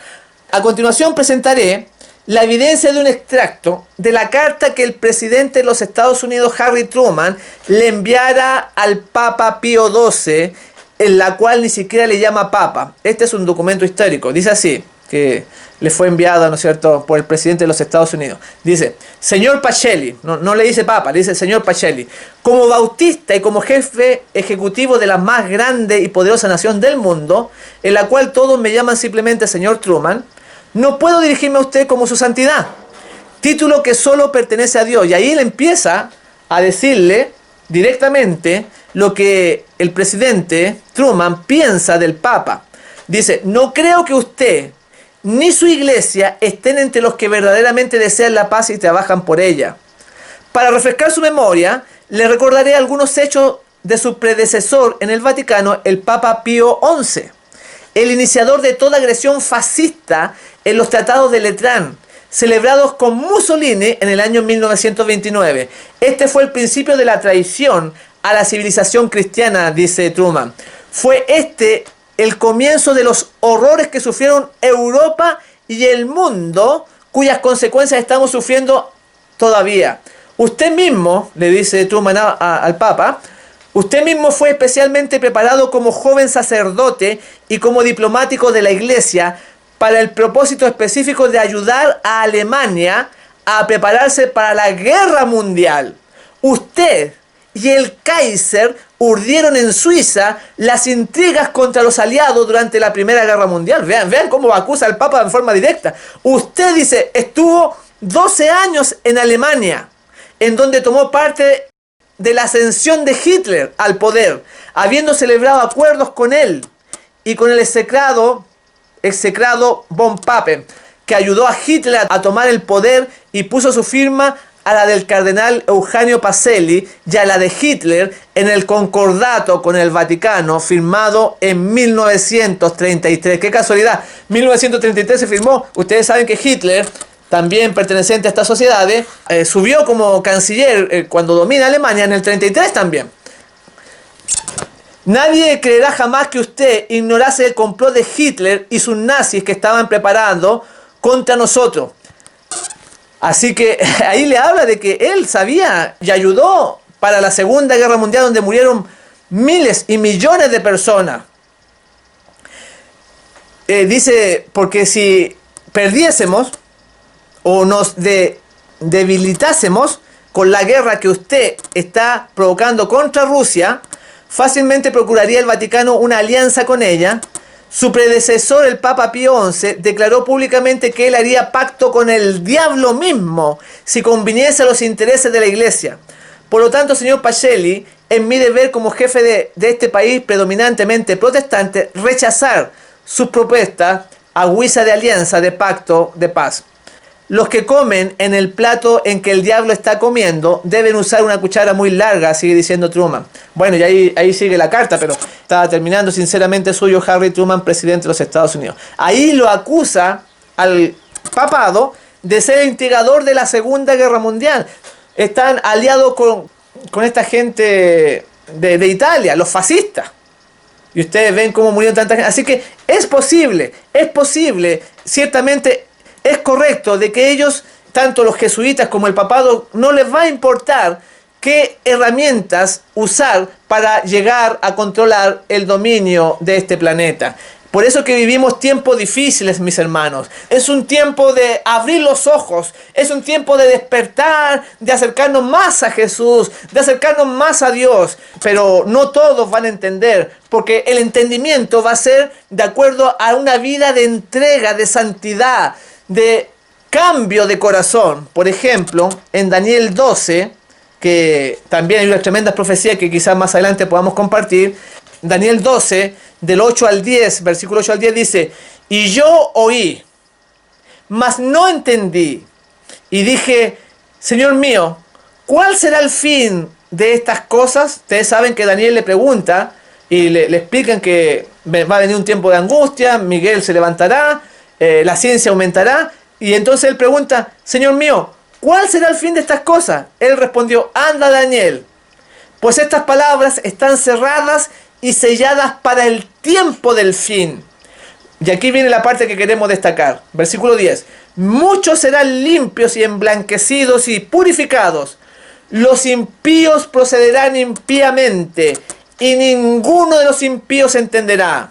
A continuación presentaré la evidencia de un extracto de la carta que el presidente de los Estados Unidos, Harry Truman, le enviara al Papa Pío XII, en la cual ni siquiera le llama Papa. Este es un documento histórico. Dice así, que le fue enviado, ¿no es cierto?, por el presidente de los Estados Unidos. Dice, señor Pacelli, no le dice Papa, le dice señor Pacelli, como bautista y como jefe ejecutivo de la más grande y poderosa nación del mundo, en la cual todos me llaman simplemente señor Truman, no puedo dirigirme a usted como su santidad, título que solo pertenece a Dios. Y ahí él empieza a decirle directamente lo que el presidente Truman piensa del Papa. Dice, no creo que usted ni su iglesia estén entre los que verdaderamente desean la paz y trabajan por ella. Para refrescar su memoria, le recordaré algunos hechos de su predecesor en el Vaticano, el Papa Pío XI, el iniciador de toda agresión fascista en los tratados de Letrán, celebrados con Mussolini en el año 1929. Este fue el principio de la traición a la civilización cristiana, dice Truman. Fue este el comienzo de los horrores que sufrieron Europa y el mundo, cuyas consecuencias estamos sufriendo todavía. Usted mismo, le dice Truman al Papa, usted mismo fue especialmente preparado como joven sacerdote y como diplomático de la Iglesia para el propósito específico de ayudar a Alemania a prepararse para la guerra mundial. Usted y el Kaiser urdieron en Suiza las intrigas contra los aliados durante la Primera Guerra Mundial. Vean cómo acusa al Papa en forma directa. Usted, dice, estuvo 12 años en Alemania, en donde tomó parte de la ascensión de Hitler al poder, habiendo celebrado acuerdos con él y con el execrado von Papen, que ayudó a Hitler a tomar el poder y puso su firma a la del cardenal Eugenio Pacelli y a la de Hitler en el concordato con el Vaticano firmado en 1933. ¡Qué casualidad! 1933 se firmó. Ustedes saben que Hitler, también perteneciente a estas sociedades, subió como canciller cuando domina Alemania en el 33 también. Nadie creerá jamás que usted ignorase el complot de Hitler y sus nazis que estaban preparando contra nosotros. Así que ahí le habla de que él sabía y ayudó para la Segunda Guerra Mundial, donde murieron miles y millones de personas. Dice, porque si perdiésemos o nos debilitásemos con la guerra que usted está provocando contra Rusia, fácilmente procuraría el Vaticano una alianza con ella. Su predecesor, el Papa Pío XI, declaró públicamente que él haría pacto con el diablo mismo si conviniese a los intereses de la Iglesia. Por lo tanto, señor Pacelli, en mi deber como jefe de este país predominantemente protestante, rechazar sus propuestas a guisa de alianza, de pacto, de paz. Los que comen en el plato en que el diablo está comiendo deben usar una cuchara muy larga, sigue diciendo Truman. Bueno, y ahí sigue la carta, pero estaba terminando. Sinceramente suyo, Harry Truman, presidente de los Estados Unidos. Ahí lo acusa al papado de ser el instigador de la Segunda Guerra Mundial. Están aliados con esta gente de Italia, los fascistas. Y ustedes ven cómo murió tanta gente. Así que es posible, ciertamente es correcto de que ellos, tanto los jesuitas como el papado, no les va a importar qué herramientas usar para llegar a controlar el dominio de este planeta. Por eso que vivimos tiempos difíciles, mis hermanos. Es un tiempo de abrir los ojos, es un tiempo de despertar, de acercarnos más a Jesús, de acercarnos más a Dios. Pero no todos van a entender, porque el entendimiento va a ser de acuerdo a una vida de entrega, de santidad, de cambio de corazón. Por ejemplo, en Daniel 12, que también hay unas tremendas profecías que quizás más adelante podamos compartir. Daniel 12, del 8 al 10, versículo 8 al 10 dice: y yo oí, mas no entendí, y dije, Señor mío, ¿cuál será el fin de estas cosas? Ustedes saben que Daniel le pregunta y le explican que va a venir un tiempo de angustia, Miguel se levantará, la ciencia aumentará, y entonces él pregunta, Señor mío, ¿cuál será el fin de estas cosas? Él respondió, anda Daniel, pues estas palabras están cerradas y selladas para el tiempo del fin. Y aquí viene la parte que queremos destacar. Versículo 10. Muchos serán limpios y emblanquecidos y purificados. Los impíos procederán impíamente, y ninguno de los impíos entenderá.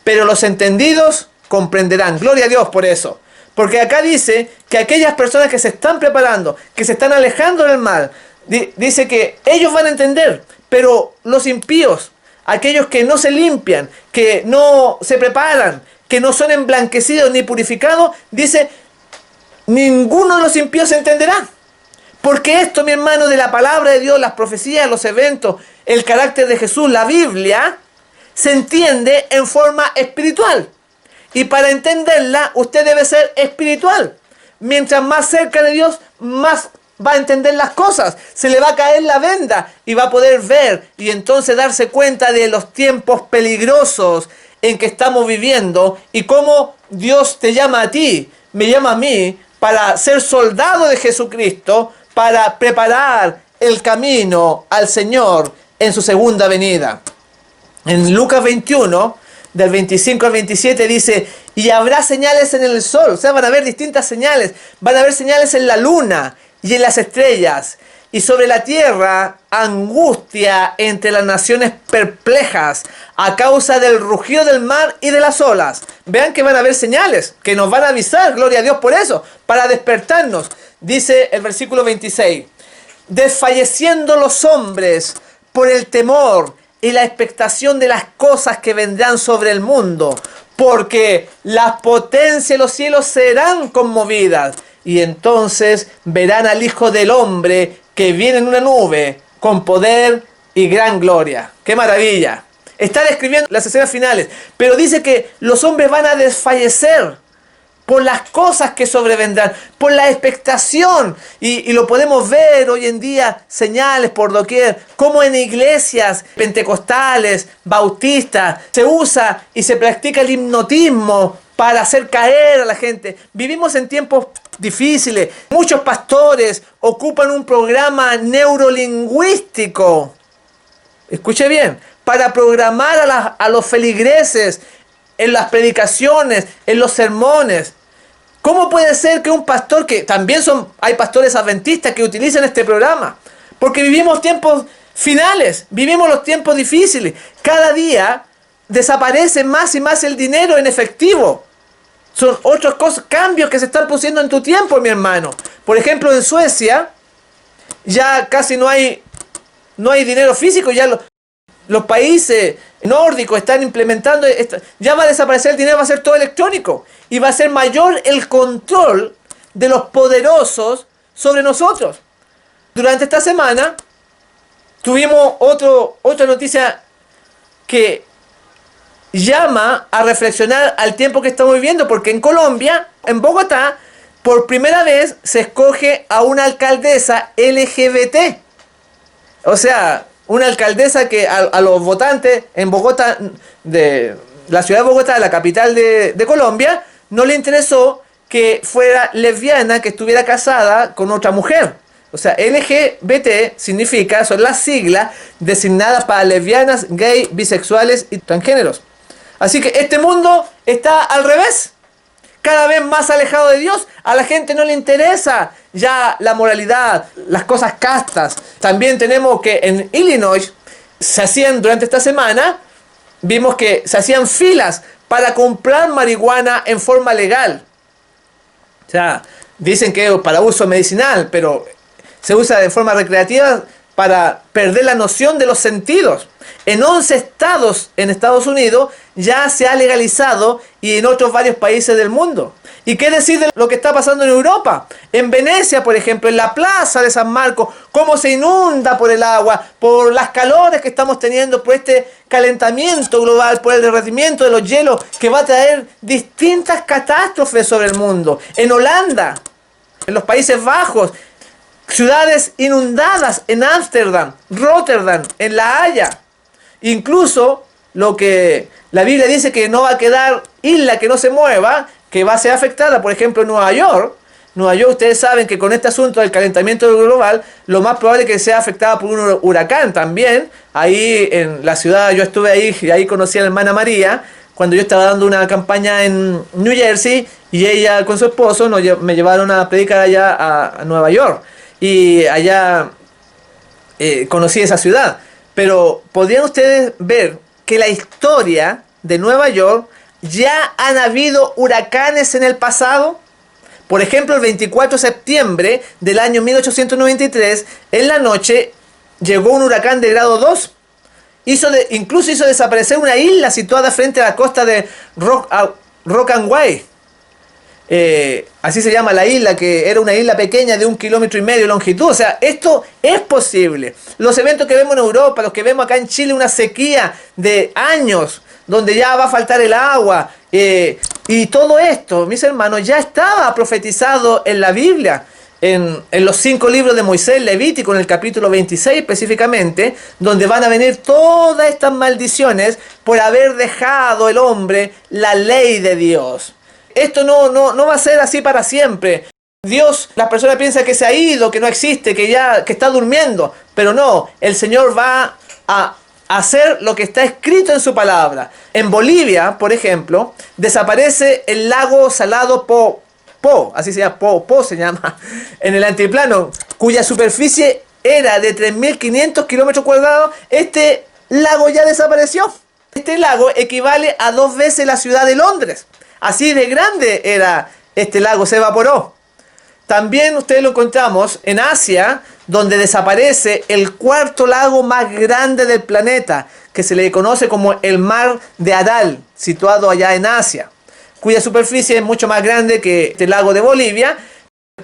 Pero los entendidos comprenderán. Gloria a Dios por eso. Porque acá dice que aquellas personas que se están preparando, que se están alejando del mal, dice que ellos van a entender. Pero los impíos, aquellos que no se limpian, que no se preparan, que no son emblanquecidos ni purificados, dice, ninguno de los impíos entenderá. Porque esto, mi hermano, de la palabra de Dios, las profecías, los eventos, el carácter de Jesús, la Biblia, se entiende en forma espiritual. Y para entenderla, usted debe ser espiritual. Mientras más cerca de Dios, más va a entender las cosas. Se le va a caer la venda y va a poder ver y entonces darse cuenta de los tiempos peligrosos en que estamos viviendo y cómo Dios te llama a ti, me llama a mí, para ser soldado de Jesucristo, para preparar el camino al Señor en su segunda venida. En Lucas 21, del 25 al 27 dice, y habrá señales en el sol, o sea, van a haber distintas señales, van a haber señales en la luna y en las estrellas, y sobre la tierra angustia entre las naciones perplejas a causa del rugido del mar y de las olas. Vean que van a haber señales que nos van a avisar, gloria a Dios por eso, para despertarnos. Dice el versículo 26, desfalleciendo los hombres por el temor y la expectación de las cosas que vendrán sobre el mundo, porque las potencias de los cielos serán conmovidas, y entonces verán al Hijo del Hombre que viene en una nube con poder y gran gloria. ¡Qué maravilla! Está describiendo las escenas finales, pero dice que los hombres van a desfallecer por las cosas que sobrevendrán, por la expectación, y lo podemos ver hoy en día, señales por doquier, como en iglesias pentecostales, bautistas, se usa y se practica el hipnotismo para hacer caer a la gente. Vivimos en tiempos difíciles, muchos pastores ocupan un programa neurolingüístico, escuche bien, para programar a los feligreses en las predicaciones, en los sermones. ¿Cómo puede ser que un pastor, que también hay pastores adventistas que utilizan este programa? Porque vivimos tiempos finales, vivimos los tiempos difíciles. Cada día desaparece más y más el dinero en efectivo. Son otros cambios que se están produciendo en tu tiempo, mi hermano. Por ejemplo, en Suecia ya casi no hay dinero físico, ya los países nórdicos están implementando, ya va a desaparecer el dinero, va a ser todo electrónico y va a ser mayor el control de los poderosos sobre nosotros. Durante esta semana tuvimos otra noticia que llama a reflexionar al tiempo que estamos viviendo, porque en Colombia, en Bogotá, por primera vez se escoge a una alcaldesa LGBT. O sea, una alcaldesa que a los votantes en Bogotá, de la ciudad de Bogotá, la capital de Colombia, no le interesó que fuera lesbiana, que estuviera casada con otra mujer. O sea, LGBT significa, son las siglas designadas para lesbianas, gay, bisexuales y transgéneros. Así que este mundo está al revés, cada vez más alejado de Dios. A la gente no le interesa ya la moralidad, las cosas castas. También tenemos que en Illinois se hacían, durante esta semana, vimos que se hacían filas para comprar marihuana en forma legal. O sea, dicen que es para uso medicinal, pero se usa de forma recreativa para perder la noción de los sentidos. En 11 estados en Estados Unidos ya se ha legalizado y en otros varios países del mundo. ¿Y qué decir de lo que está pasando en Europa? En Venecia, por ejemplo, en la plaza de San Marcos, cómo se inunda por el agua, por las calores que estamos teniendo, por este calentamiento global, por el derretimiento de los hielos que va a traer distintas catástrofes sobre el mundo. En Holanda, en los Países Bajos, ciudades inundadas en Ámsterdam, Rotterdam, en La Haya. Incluso lo que la Biblia dice que no va a quedar isla que no se mueva, que va a ser afectada, por ejemplo, en Nueva York. Nueva York, ustedes saben que con este asunto del calentamiento global, lo más probable es que sea afectada por un huracán también. Ahí en la ciudad, yo estuve ahí y ahí conocí a la hermana María, cuando yo estaba dando una campaña en New Jersey y ella con su esposo me llevaron a predicar allá a Nueva York. Y allá conocí esa ciudad. Pero podrían ustedes ver que la historia de Nueva York ya han habido huracanes en el pasado. Por ejemplo, el 24 de septiembre del año 1893, en la noche, llegó un huracán de grado 2. Incluso hizo desaparecer una isla situada frente a la costa de Rockaway. Así se llama la isla, que era una isla pequeña de 1,5 kilómetros de longitud. O sea, esto es posible. Los eventos que vemos en Europa, los que vemos acá en Chile, una sequía de años, donde ya va a faltar el agua, y todo esto, mis hermanos, ya estaba profetizado en la Biblia, en los 5 libros de Moisés, Levítico, en el capítulo 26 específicamente, donde van a venir todas estas maldiciones por haber dejado el hombre la ley de Dios. Esto no va a ser así para siempre. Dios, las personas piensan que se ha ido, que no existe, que está durmiendo, pero no, el Señor va a hacer lo que está escrito en su palabra. En Bolivia, por ejemplo, desaparece el lago salado Po, así se llama, Po se llama, en el altiplano, cuya superficie era de 3.500 kilómetros cuadrados. Este lago ya desapareció. Este lago equivale a 2 veces la ciudad de Londres. Así de grande era este lago, se evaporó. También ustedes lo encontramos en Asia, donde desaparece el 4.º lago más grande del planeta, que se le conoce como el Mar de Aral, situado allá en Asia, cuya superficie es mucho más grande que este lago de Bolivia,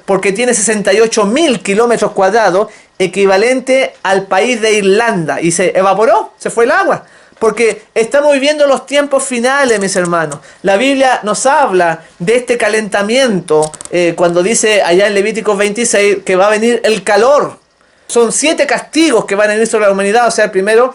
porque tiene 68.000 kilómetros cuadrados, equivalente al país de Irlanda, y se evaporó, se fue el agua. Porque estamos viviendo los tiempos finales, mis hermanos. La Biblia nos habla de este calentamiento cuando dice allá en Levítico 26 que va a venir el calor. Son 7 castigos que van a venir sobre la humanidad. O sea, el primero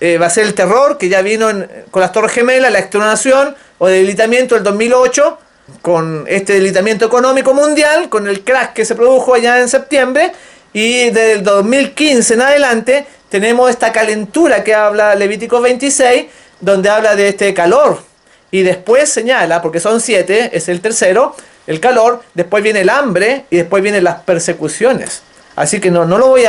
va a ser el terror, que ya vino con las Torres Gemelas, la extenuación o debilitamiento del 2008, con este debilitamiento económico mundial, con el crash que se produjo allá en septiembre. Y desde el 2015 en adelante tenemos esta calentura que habla Levítico 26, donde habla de este calor. Y después señala, porque son 7, es el tercero, el calor, después viene el hambre y después vienen las persecuciones. Así que no lo voy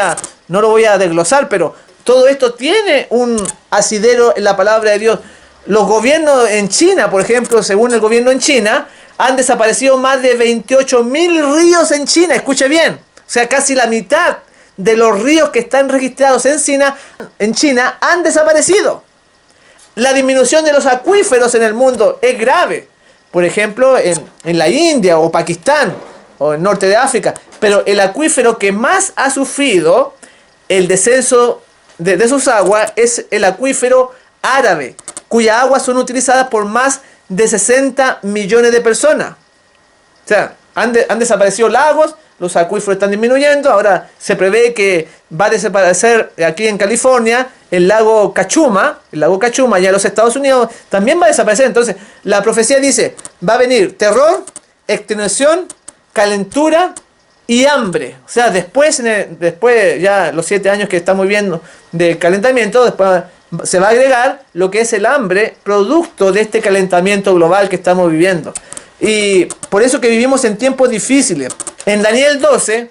a desglosar, pero todo esto tiene un asidero en la palabra de Dios. Los gobiernos en China, por ejemplo, según el gobierno en China, han desaparecido más de 28.000 ríos en China. Escuche bien, o sea, casi la mitad de los ríos que están registrados en China han desaparecido. La disminución de los acuíferos en el mundo es grave. Por ejemplo, en la India o Pakistán o el norte de África. Pero el acuífero que más ha sufrido el descenso de sus aguas es el acuífero árabe, cuyas aguas son utilizadas por más de 60 millones de personas. O sea, han desaparecido lagos, los acuíferos están disminuyendo. Ahora se prevé que va a desaparecer aquí en California el lago Cachuma, allá en los Estados Unidos, también va a desaparecer. Entonces, la profecía dice, va a venir terror, extenuación, calentura y hambre. O sea, después ya los 7 años que estamos viviendo de calentamiento, después se va a agregar lo que es el hambre, producto de este calentamiento global que estamos viviendo. Y por eso que vivimos en tiempos difíciles. En Daniel 12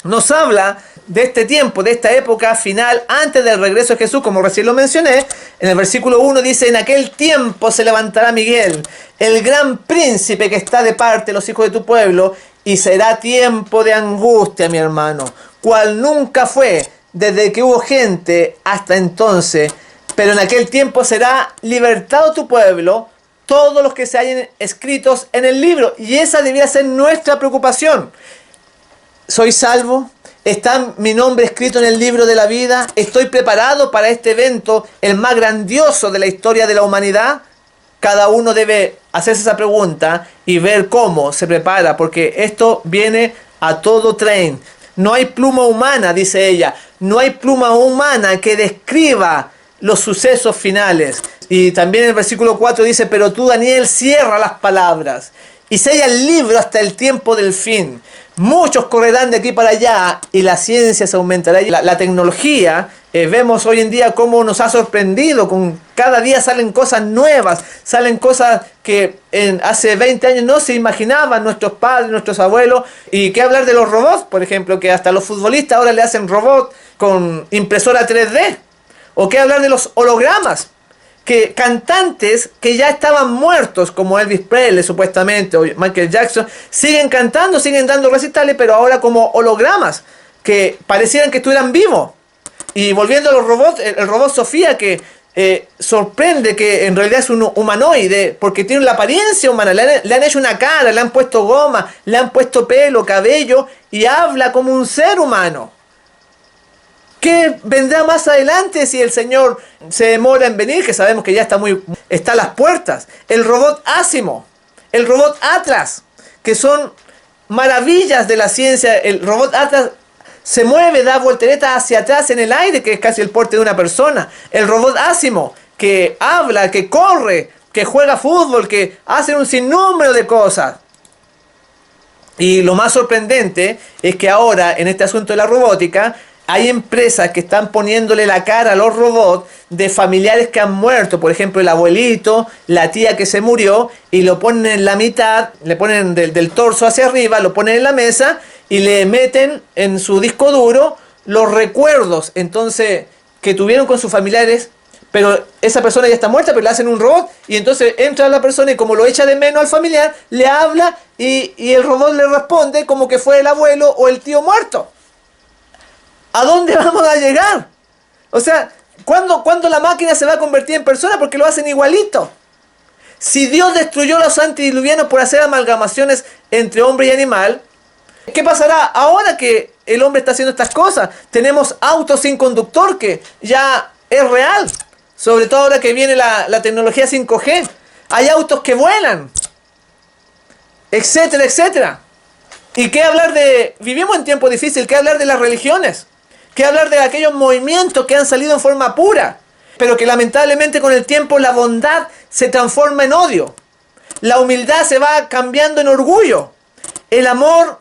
nos habla de este tiempo, de esta época final, antes del regreso de Jesús, como recién lo mencioné. En el versículo 1 dice, en aquel tiempo se levantará Miguel, el gran príncipe que está de parte de los hijos de tu pueblo, y será tiempo de angustia, mi hermano, cual nunca fue desde que hubo gente hasta entonces. Pero en aquel tiempo será libertado tu pueblo, todos los que se hallen escritos en el libro. Y esa debería ser nuestra preocupación. ¿Soy salvo? ¿Está mi nombre escrito en el libro de la vida? ¿Estoy preparado para este evento, el más grandioso de la historia de la humanidad? Cada uno debe hacerse esa pregunta y ver cómo se prepara, porque esto viene a todo tren. No hay pluma humana, dice ella, no hay pluma humana que describa los sucesos finales. Y también el versículo 4 dice, pero tú, Daniel, cierra las palabras y sella el libro hasta el tiempo del fin. Muchos correrán de aquí para allá y la ciencia se aumentará. La tecnología, vemos hoy en día cómo nos ha sorprendido. Cada día salen cosas nuevas, salen cosas que hace 20 años no se imaginaban nuestros padres, nuestros abuelos. Y qué hablar de los robots, por ejemplo, que hasta los futbolistas ahora le hacen robots con impresora 3D. O qué hablar de los hologramas, que cantantes que ya estaban muertos, como Elvis Presley supuestamente, o Michael Jackson, siguen cantando, siguen dando recitales, pero ahora como hologramas, que parecieran que estuvieran vivos. Y volviendo a los robots, el robot Sofía, que sorprende que en realidad es un humanoide, porque tiene la apariencia humana, le han hecho una cara, le han puesto goma, le han puesto pelo, cabello, y habla como un ser humano. ¿Qué vendrá más adelante si el Señor se demora en venir? Que sabemos que ya está a las puertas. El robot Asimo, el robot Atlas, que son maravillas de la ciencia. El robot Atlas se mueve, da volteretas hacia atrás en el aire, que es casi el porte de una persona. El robot Asimo, que habla, que corre, que juega fútbol, que hace un sinnúmero de cosas. Y lo más sorprendente es que ahora, en este asunto de la robótica, hay empresas que están poniéndole la cara a los robots de familiares que han muerto. Por ejemplo, el abuelito, la tía que se murió, y lo ponen en la mitad, le ponen del torso hacia arriba, lo ponen en la mesa y le meten en su disco duro los recuerdos entonces que tuvieron con sus familiares. Pero esa persona ya está muerta, pero le hacen un robot, y entonces entra la persona y como lo echa de menos al familiar, le habla y el robot le responde como que fue el abuelo o el tío muerto. ¿A dónde vamos a llegar? O sea, ¿cuándo la máquina se va a convertir en persona? Porque lo hacen igualito. Si Dios destruyó a los antediluvianos por hacer amalgamaciones entre hombre y animal, ¿qué pasará ahora que el hombre está haciendo estas cosas? Tenemos autos sin conductor, que ya es real. Sobre todo ahora que viene la tecnología 5G. Hay autos que vuelan. Etcétera, etcétera. ¿Y qué hablar de... Vivimos en tiempos difíciles. ¿Qué hablar de las religiones? ¿Qué hablar de aquellos movimientos que han salido en forma pura, pero que lamentablemente con el tiempo la bondad se transforma en odio? La humildad se va cambiando en orgullo. El amor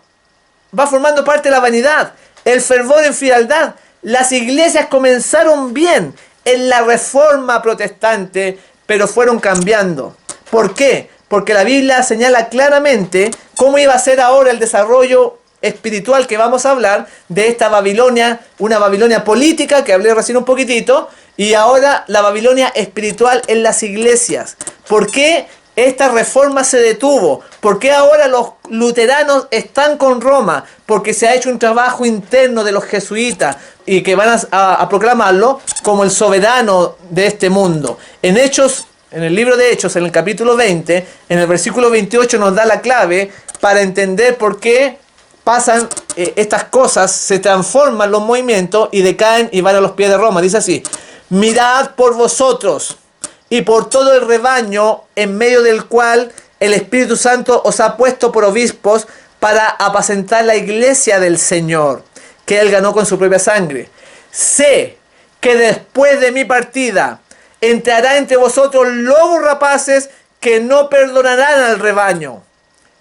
va formando parte de la vanidad. El fervor en frialdad. Las iglesias comenzaron bien en la reforma protestante, pero fueron cambiando. ¿Por qué? Porque la Biblia señala claramente cómo iba a ser ahora el desarrollo espiritual que vamos a hablar de esta Babilonia, una Babilonia política que hablé recién un poquitito, y ahora la Babilonia espiritual en las iglesias. ¿Por qué esta reforma se detuvo? ¿Por qué ahora los luteranos están con Roma? Porque se ha hecho un trabajo interno de los jesuitas y que van a proclamarlo como el soberano de este mundo. En Hechos, en el libro de Hechos, en el capítulo 20, en el versículo 28 nos da la clave para entender por qué pasan estas cosas, se transforman los movimientos y decaen y van a los pies de Roma. Dice así: mirad por vosotros y por todo el rebaño en medio del cual el Espíritu Santo os ha puesto por obispos para apacentar la iglesia del Señor, que Él ganó con su propia sangre. Sé que después de mi partida entrará entre vosotros lobos rapaces que no perdonarán al rebaño.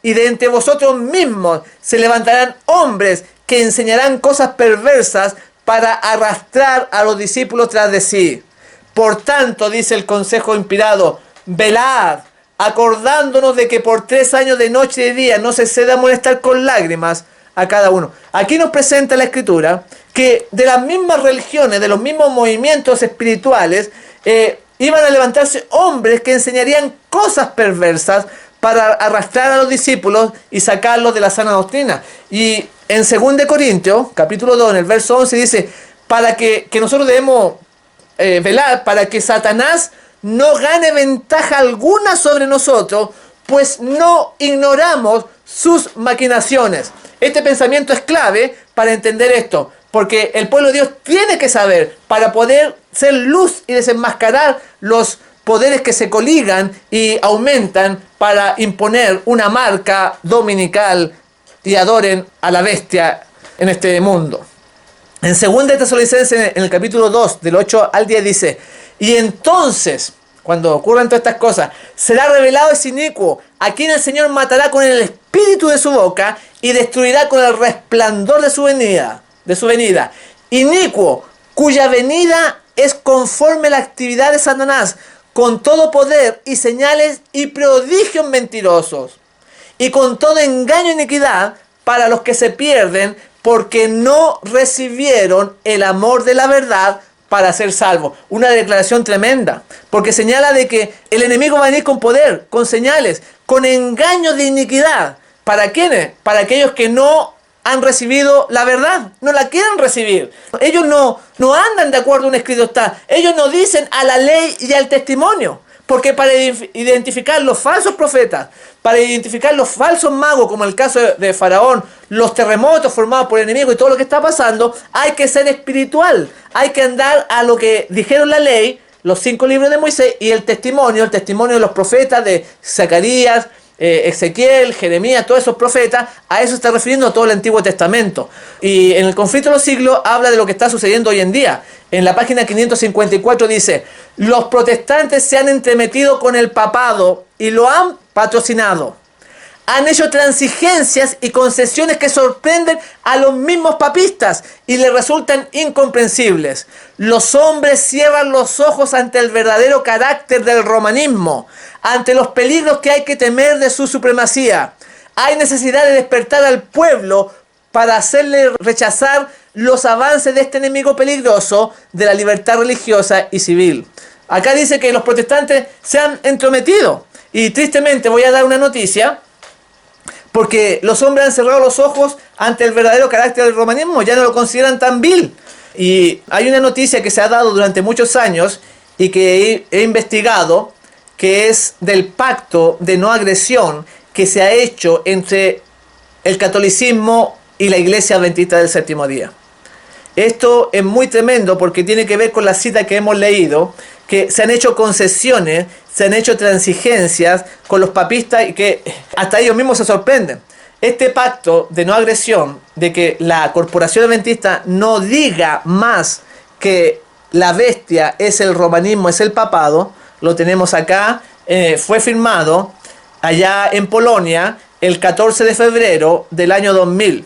Y de entre vosotros mismos se levantarán hombres que enseñarán cosas perversas para arrastrar a los discípulos tras de sí. Por tanto, dice el consejo inspirado, velad, acordándonos de que por 3 años de noche y de día no se ceda a molestar con lágrimas a cada uno. Aquí nos presenta la Escritura que de las mismas religiones, de los mismos movimientos espirituales, iban a levantarse hombres que enseñarían cosas perversas para arrastrar a los discípulos y sacarlos de la sana doctrina. Y en 2 Corintios, capítulo 2, en el verso 11, dice, para que nosotros debemos velar, para que Satanás no gane ventaja alguna sobre nosotros, pues no ignoramos sus maquinaciones. Este pensamiento es clave para entender esto, porque el pueblo de Dios tiene que saber, para poder ser luz y desenmascarar los poderes que se coligan y aumentan para imponer una marca dominical y adoren a la bestia en este mundo. En 2 Tesalonicenses, en el capítulo 2, del 8 al 10, dice, y entonces, cuando ocurran todas estas cosas, será revelado es inicuo, a quien el Señor matará con el espíritu de su boca y destruirá con el resplandor de su venida. Inicuo, cuya venida es conforme a la actividad de Satanás, con todo poder y señales y prodigios mentirosos, y con todo engaño e iniquidad para los que se pierden, porque no recibieron el amor de la verdad para ser salvos. Una declaración tremenda, porque señala de que el enemigo va a venir con poder, con señales, con engaño de iniquidad. ¿Para quiénes? Para aquellos que no han recibido la verdad, no la quieren recibir. Ellos no andan de acuerdo a un escrito está. Ellos no dicen a la ley y al testimonio. Porque para identificar los falsos profetas, para identificar los falsos magos, como el caso de Faraón, los terremotos formados por el enemigo y todo lo que está pasando, hay que ser espiritual. Hay que andar a lo que dijeron la ley, los 5 libros de Moisés y el testimonio de los profetas de Zacarías, Ezequiel, Jeremías, todos esos profetas. A eso está refiriendo todo el Antiguo Testamento. Y en el conflicto de los siglos habla de lo que está sucediendo hoy en día. En la página 554 dice: los protestantes se han entremetido con el papado y lo han patrocinado. Han hecho transigencias y concesiones que sorprenden a los mismos papistas y les resultan incomprensibles. Los hombres cierran los ojos ante el verdadero carácter del romanismo, ante los peligros que hay que temer de su supremacía. Hay necesidad de despertar al pueblo para hacerle rechazar los avances de este enemigo peligroso de la libertad religiosa y civil. Acá dice que los protestantes se han entrometido, y tristemente voy a dar una noticia, porque los hombres han cerrado los ojos ante el verdadero carácter del romanismo, ya no lo consideran tan vil. Y hay una noticia que se ha dado durante muchos años y que he investigado, que es del pacto de no agresión que se ha hecho entre el catolicismo y la Iglesia Adventista del Séptimo Día. Esto es muy tremendo porque tiene que ver con la cita que hemos leído, que se han hecho concesiones, se han hecho transigencias con los papistas y que hasta ellos mismos se sorprenden. Este pacto de no agresión, de que la corporación adventista no diga más que la bestia es el romanismo, es el papado, lo tenemos acá, fue firmado allá en Polonia el 14 de febrero del año 2000.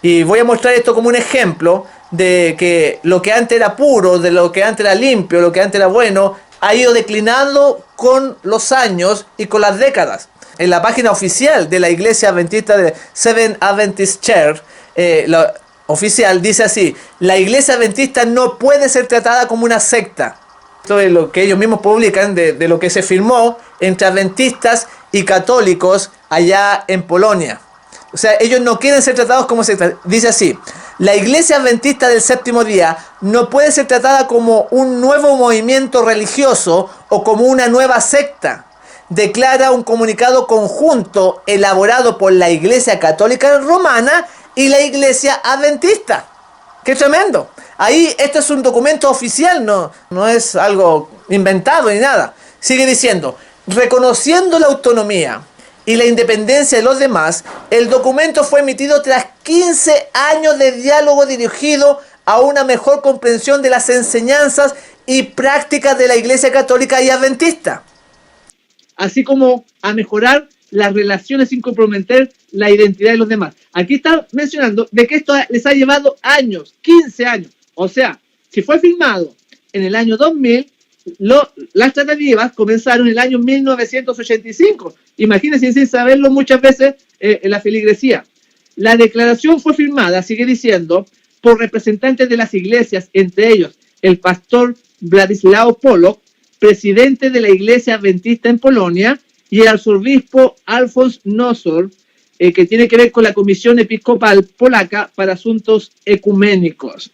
Y voy a mostrar esto como un ejemplo de que lo que antes era puro, de lo que antes era limpio, lo que antes era bueno, ha ido declinando con los años y con las décadas. En la página oficial de la Iglesia Adventista de Seventh Adventist Church, la oficial dice así: la Iglesia Adventista no puede ser tratada como una secta. Esto es lo que ellos mismos publican de lo que se firmó entre adventistas y católicos allá en Polonia. O sea, ellos no quieren ser tratados como secta. Dice así: la Iglesia Adventista del Séptimo Día no puede ser tratada como un nuevo movimiento religioso o como una nueva secta. Declara un comunicado conjunto elaborado por la Iglesia Católica Romana y la Iglesia Adventista. ¡Qué tremendo! Ahí esto es un documento oficial, no es algo inventado ni nada. Sigue diciendo: reconociendo la autonomía y la independencia de los demás, el documento fue emitido tras 15 años de diálogo dirigido a una mejor comprensión de las enseñanzas y prácticas de la Iglesia Católica y Adventista, así como a mejorar las relaciones sin comprometer la identidad de los demás. Aquí está mencionando de que esto les ha llevado años, 15 años. O sea, si fue firmado en el año 2000, las tratativas comenzaron en el año 1985. Imagínense, sin saberlo muchas veces en la feligresía. La declaración fue firmada, sigue diciendo, por representantes de las iglesias, entre ellos el pastor Vladislao Polak, presidente de la Iglesia Adventista en Polonia, y el arzobispo Alfons Nosor, que tiene que ver con la Comisión Episcopal Polaca para Asuntos Ecuménicos.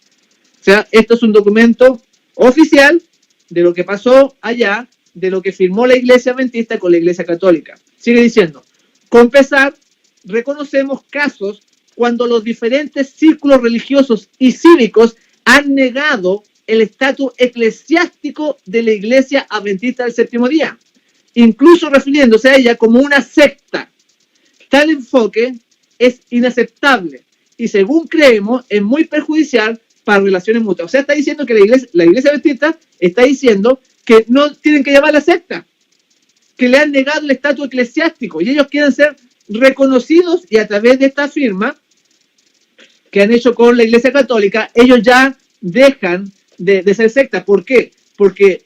O sea, esto es un documento oficial de lo que pasó allá, de lo que firmó la Iglesia Adventista con la Iglesia Católica. Sigue diciendo: con pesar, reconocemos casos cuando los diferentes círculos religiosos y cívicos han negado el estatus eclesiástico de la Iglesia Adventista del Séptimo Día, incluso refiriéndose a ella como una secta. Tal enfoque es inaceptable y, según creemos, es muy perjudicial para relaciones mutuas. O sea, está diciendo que la iglesia adventista está diciendo que no tienen que llamar la secta, que le han negado el estatus eclesiástico y ellos quieren ser reconocidos, y a través de esta firma que han hecho con la Iglesia Católica, ellos ya dejan de ser secta. ¿Por qué? Porque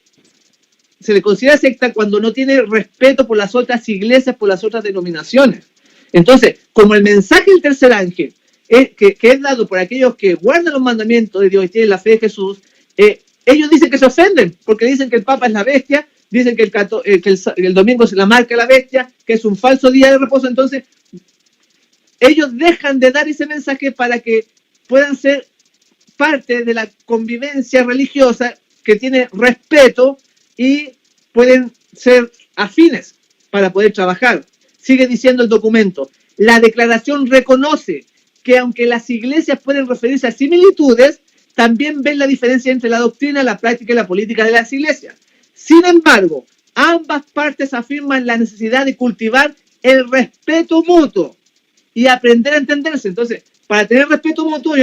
se le considera secta cuando no tiene respeto por las otras iglesias, por las otras denominaciones. Entonces, como el mensaje del tercer ángel que es dado por aquellos que guardan los mandamientos de Dios y tienen la fe de Jesús, ellos dicen que se ofenden, porque dicen que el Papa es la bestia, dicen que el domingo se la marca la bestia, que es un falso día de reposo. Entonces, ellos dejan de dar ese mensaje para que puedan ser parte de la convivencia religiosa que tiene respeto y pueden ser afines para poder trabajar. Sigue diciendo el documento: la declaración reconoce que aunque las iglesias pueden referirse a similitudes, también ven la diferencia entre la doctrina, la práctica y la política de las iglesias. Sin embargo, ambas partes afirman la necesidad de cultivar el respeto mutuo y aprender a entenderse. Entonces, para tener respeto mutuo,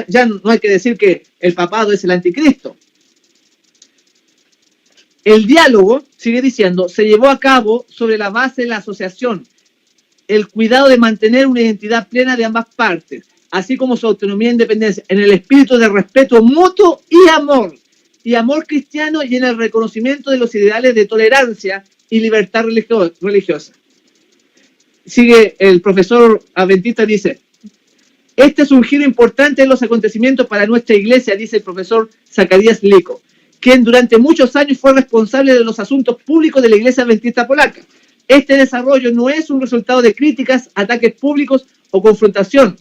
ya no hay que decir que el papado es el anticristo. El diálogo, sigue diciendo, se llevó a cabo sobre la base de la asociación, el cuidado de mantener una identidad plena de ambas partes, así como su autonomía e independencia, en el espíritu de respeto mutuo y amor cristiano, y en el reconocimiento de los ideales de tolerancia y libertad religiosa. Sigue el profesor adventista, dice: este es un giro importante en los acontecimientos para nuestra iglesia, dice el profesor Zacarías Lico, quien durante muchos años fue responsable de los asuntos públicos de la iglesia adventista polaca. Este desarrollo no es un resultado de críticas, ataques públicos o confrontación,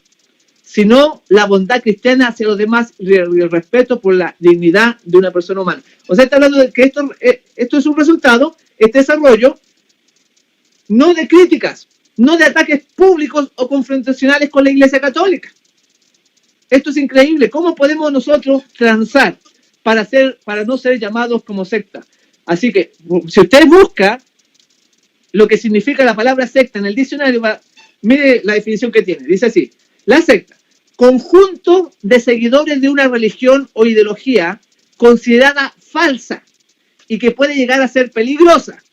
sino la bondad cristiana hacia los demás y el respeto por la dignidad de una persona humana. O sea, está hablando de que esto es un resultado, este desarrollo, no de críticas, no de ataques públicos o confrontacionales con la Iglesia Católica. Esto es increíble. ¿Cómo podemos nosotros transar para no ser llamados como secta? Así que, si usted busca lo que significa la palabra secta en el diccionario, mire la definición que tiene. Dice así: la secta, conjunto de seguidores de una religión o ideología considerada falsa y que puede llegar a ser peligrosa,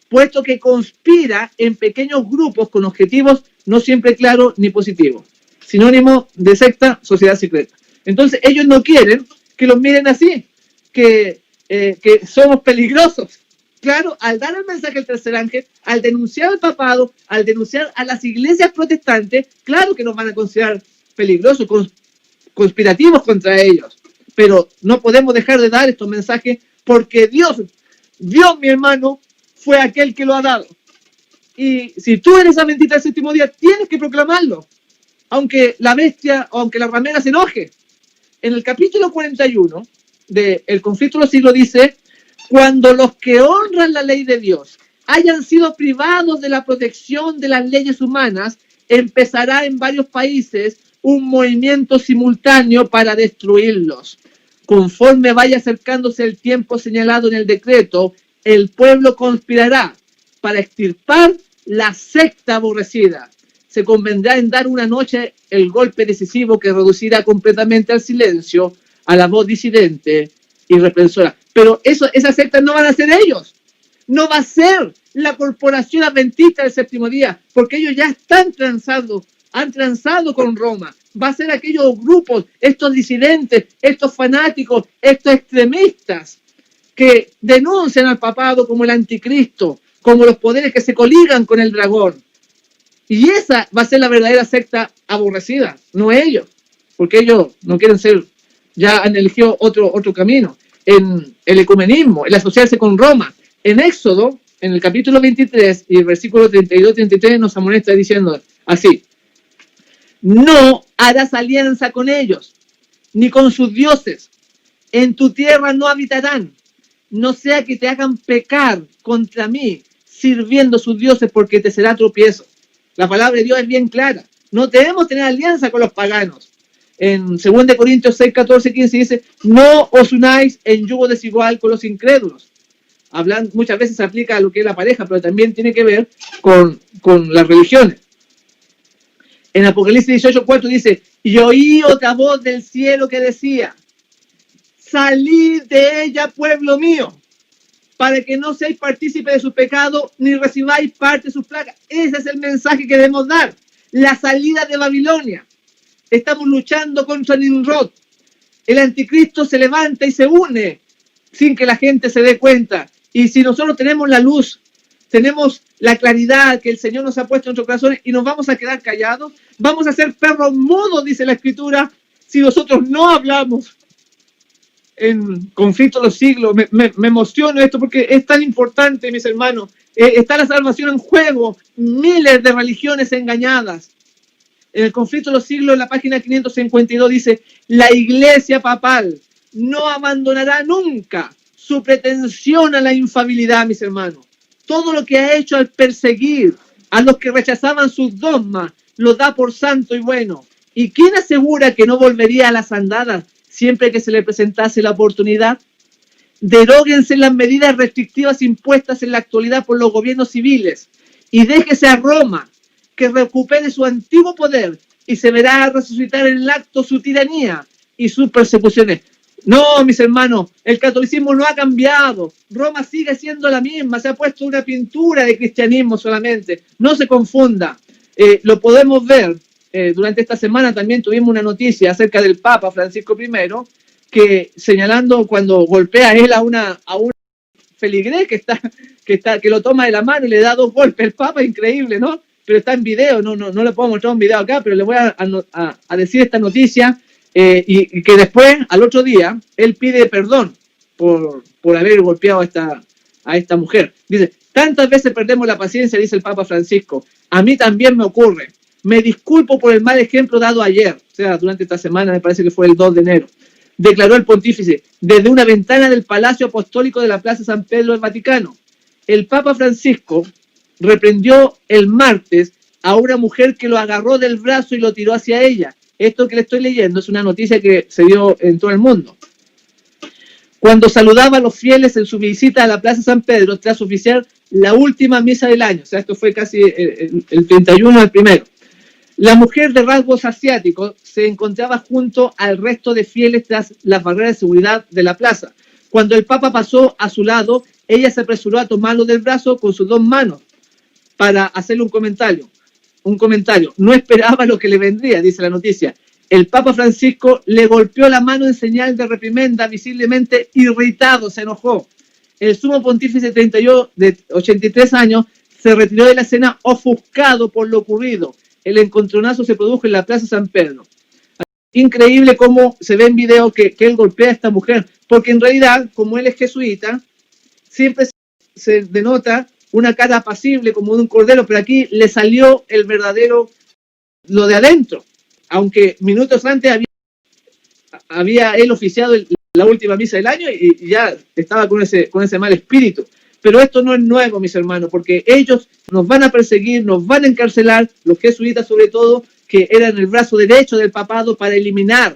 puesto que conspira en pequeños grupos con objetivos no siempre claros ni positivos. Sinónimo de secta, sociedad secreta. Entonces, ellos no quieren que los miren así, que somos peligrosos. Claro, al dar el mensaje del tercer ángel, al denunciar al papado, al denunciar a las iglesias protestantes, claro que nos van a considerar peligrosos, conspirativos contra ellos. Pero no podemos dejar de dar estos mensajes, porque Dios, mi hermano, fue aquel que lo ha dado. Y si tú eres adventista del séptimo día, tienes que proclamarlo, aunque la bestia, aunque la ramera se enoje. En el capítulo 41 del Conflicto de los Siglos dice: cuando los que honran la ley de Dios hayan sido privados de la protección de las leyes humanas, empezará en varios países un movimiento simultáneo para destruirlos. Conforme vaya acercándose el tiempo señalado en el decreto, el pueblo conspirará para extirpar la secta aborrecida. Se convendrá en dar una noche el golpe decisivo que reducirá completamente al silencio a la voz disidente y reprensora. Pero esas sectas no van a ser ellos. No va a ser la corporación adventista del séptimo día, porque ellos ya han transado con Roma. Va a ser aquellos grupos, estos disidentes, estos fanáticos, estos extremistas que denuncian al papado como el anticristo, como los poderes que se coligan con el dragón. Y esa va a ser la verdadera secta aborrecida, no ellos, porque ellos no quieren ser, ya han elegido otro camino. En el ecumenismo, el asociarse con Roma. En Éxodo, en el capítulo 23 y el versículo 32-33 nos amonesta diciendo así: no harás alianza con ellos, ni con sus dioses. En tu tierra no habitarán, no sea que te hagan pecar contra mí, sirviendo sus dioses, porque te será tropiezo. La palabra de Dios es bien clara. No debemos tener alianza con los paganos. En 2 Corintios 6, 14, 15 dice: no os unáis en yugo desigual con los incrédulos. Muchas veces se aplica a lo que es la pareja, pero también tiene que ver con las religiones. En Apocalipsis 18, 4 dice: y oí otra voz del cielo que decía: salid de ella, pueblo mío, para que no seáis partícipes de su pecado, ni recibáis parte de sus plagas. Ese es el mensaje que debemos dar. La salida de Babilonia. Estamos luchando contra Nimrod. El anticristo se levanta y se une sin que la gente se dé cuenta. Y si nosotros tenemos la luz, tenemos la claridad que el Señor nos ha puesto en nuestros corazones y nos vamos a quedar callados, vamos a ser perros mudos, dice la Escritura, si nosotros no hablamos. En Conflicto de los Siglos, me emociona esto porque es tan importante, mis hermanos. Está la salvación en juego, miles de religiones engañadas. En el Conflicto de los Siglos, en la página 552, dice: la Iglesia papal no abandonará nunca su pretensión a la infalibilidad, mis hermanos. Todo lo que ha hecho al perseguir a los que rechazaban sus dogmas, lo da por santo y bueno. ¿Y quién asegura que no volvería a las andadas siempre que se le presentase la oportunidad? Deróguense las medidas restrictivas impuestas en la actualidad por los gobiernos civiles y déjese a Roma que recupere su antiguo poder y se verá resucitar en el acto su tiranía y sus persecuciones. No, mis hermanos, el catolicismo no ha cambiado. Roma sigue siendo la misma, se ha puesto una pintura de cristianismo solamente. No se confunda. Lo podemos ver. Durante esta semana también tuvimos una noticia acerca del Papa Francisco I, que señalando cuando golpea él a una feligrés que lo toma de la mano y le da 2 golpes. El Papa, increíble, ¿no? Pero está en video, no le puedo mostrar un video acá, pero le voy a decir esta noticia y que después, al otro día, él pide perdón por haber golpeado a esta mujer. Dice: tantas veces perdemos la paciencia, dice el Papa Francisco. A mí también me ocurre. Me disculpo por el mal ejemplo dado ayer, o sea, durante esta semana, me parece que fue el 2 de enero. Declaró el pontífice desde una ventana del Palacio Apostólico de la Plaza San Pedro del Vaticano. El Papa Francisco reprendió el martes a una mujer que lo agarró del brazo y lo tiró hacia ella. Esto que le estoy leyendo es una noticia que se dio en todo el mundo. Cuando saludaba a los fieles en su visita a la Plaza San Pedro tras oficiar la última misa del año, o sea, esto fue casi el 31 del primero. La mujer de rasgos asiáticos se encontraba junto al resto de fieles tras las barreras de seguridad de la plaza. Cuando el Papa pasó a su lado, ella se apresuró a tomarlo del brazo con sus 2 manos para hacerle un comentario. No esperaba lo que le vendría, dice la noticia. El Papa Francisco le golpeó la mano en señal de reprimenda, visiblemente irritado, se enojó. El sumo pontífice de 83 años se retiró de la escena ofuscado por lo ocurrido. El encontronazo se produjo en la Plaza San Pedro. Increíble cómo se ve en video que él golpea a esta mujer, porque en realidad, como él es jesuita, siempre se denota una cara apacible como de un cordero, pero aquí le salió el verdadero, lo de adentro, aunque minutos antes había él oficiado la última misa del año y ya estaba con ese mal espíritu. Pero esto no es nuevo, mis hermanos, porque ellos nos van a perseguir, nos van a encarcelar, los jesuitas sobre todo, que eran el brazo derecho del papado para eliminar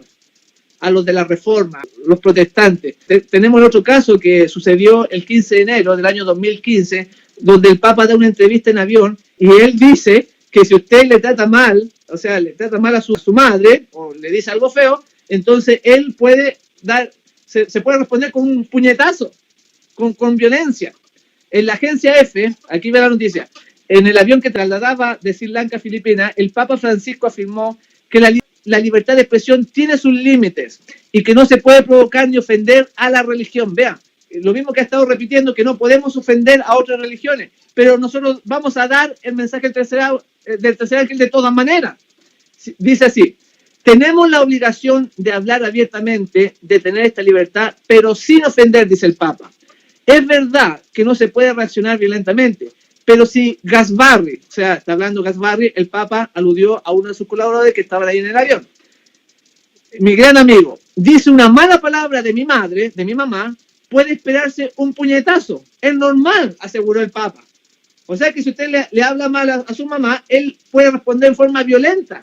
a los de la Reforma, los protestantes. Tenemos el otro caso que sucedió el 15 de enero del año 2015, donde el Papa da una entrevista en avión y él dice que si usted le trata mal, o sea, le trata mal a su madre o le dice algo feo, entonces él puede se puede responder con un puñetazo, con violencia. En la agencia EFE, aquí ve la noticia, en el avión que trasladaba de Sri Lanka a Filipinas, el Papa Francisco afirmó que la libertad de expresión tiene sus límites y que no se puede provocar ni ofender a la religión. Vean, lo mismo que ha estado repitiendo, que no podemos ofender a otras religiones, pero nosotros vamos a dar el mensaje del tercer ángel de todas maneras. Dice así: tenemos la obligación de hablar abiertamente, de tener esta libertad, pero sin ofender, dice el Papa. Es verdad que no se puede reaccionar violentamente, pero si Gasbarri, o sea, está hablando Gasbarri, el Papa aludió a uno de sus colaboradores que estaban ahí en el avión. Mi gran amigo, dice una mala palabra de mi madre, de mi mamá, puede esperarse un puñetazo. Es normal, aseguró el Papa. O sea que si usted le habla mal a su mamá, él puede responder en forma violenta.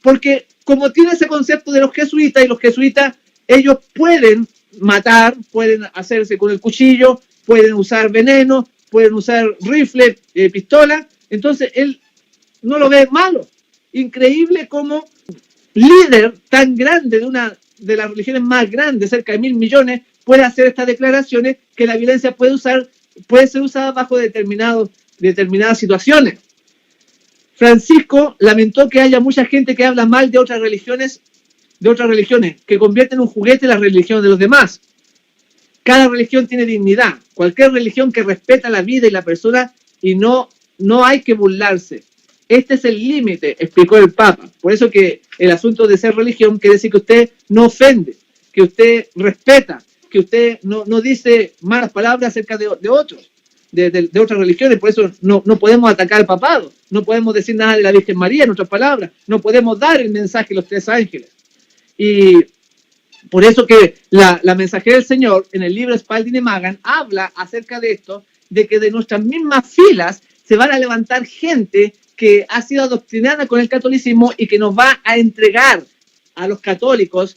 Porque como tiene ese concepto de los jesuitas, y los jesuitas, ellos pueden matar, pueden hacerse con el cuchillo, pueden usar veneno, pueden usar rifle, pistola, entonces él no lo ve malo. Increíble como líder tan grande de una de las religiones más grandes, cerca de 1.000 millones, puede hacer estas declaraciones que la violencia puede ser usada bajo determinadas situaciones. Francisco lamentó que haya mucha gente que habla mal de otras religiones, que convierten en un juguete las religiones de los demás. Cada religión tiene dignidad. Cualquier religión que respeta la vida y la persona, y no hay que burlarse. Este es el límite, explicó el Papa. Por eso que el asunto de ser religión quiere decir que usted no ofende, que usted respeta, que usted no dice malas palabras acerca de otros, de otras religiones. Por eso no podemos atacar al papado, no podemos decir nada de la Virgen María en otras palabras, no podemos dar el mensaje de los tres ángeles. Y por eso que la mensajera del Señor, en el libro Spalding y Magan, habla acerca de esto, de que de nuestras mismas filas se van a levantar gente que ha sido adoctrinada con el catolicismo y que nos va a entregar a los católicos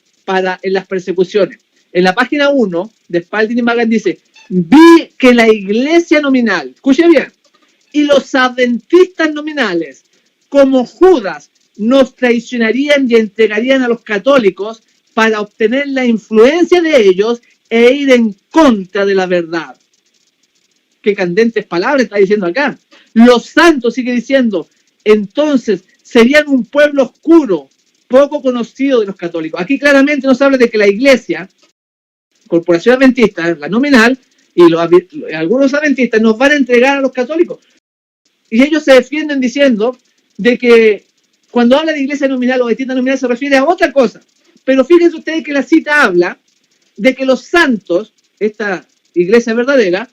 en las persecuciones. En la página 1 de Spalding y Magan dice: vi que la iglesia nominal, escuche bien, y los adventistas nominales, como Judas, nos traicionarían y entregarían a los católicos para obtener la influencia de ellos e ir en contra de la verdad. Qué candentes palabras está diciendo acá. Los santos, sigue diciendo, entonces serían un pueblo oscuro, poco conocido de los católicos. Aquí claramente nos habla de que la iglesia, Corporación Adventista, la nominal, y algunos adventistas nos van a entregar a los católicos. Y ellos se defienden diciendo de que cuando habla de iglesia nominal o adventista nominal se refiere a otra cosa. Pero fíjense ustedes que la cita habla de que los santos, esta iglesia verdadera,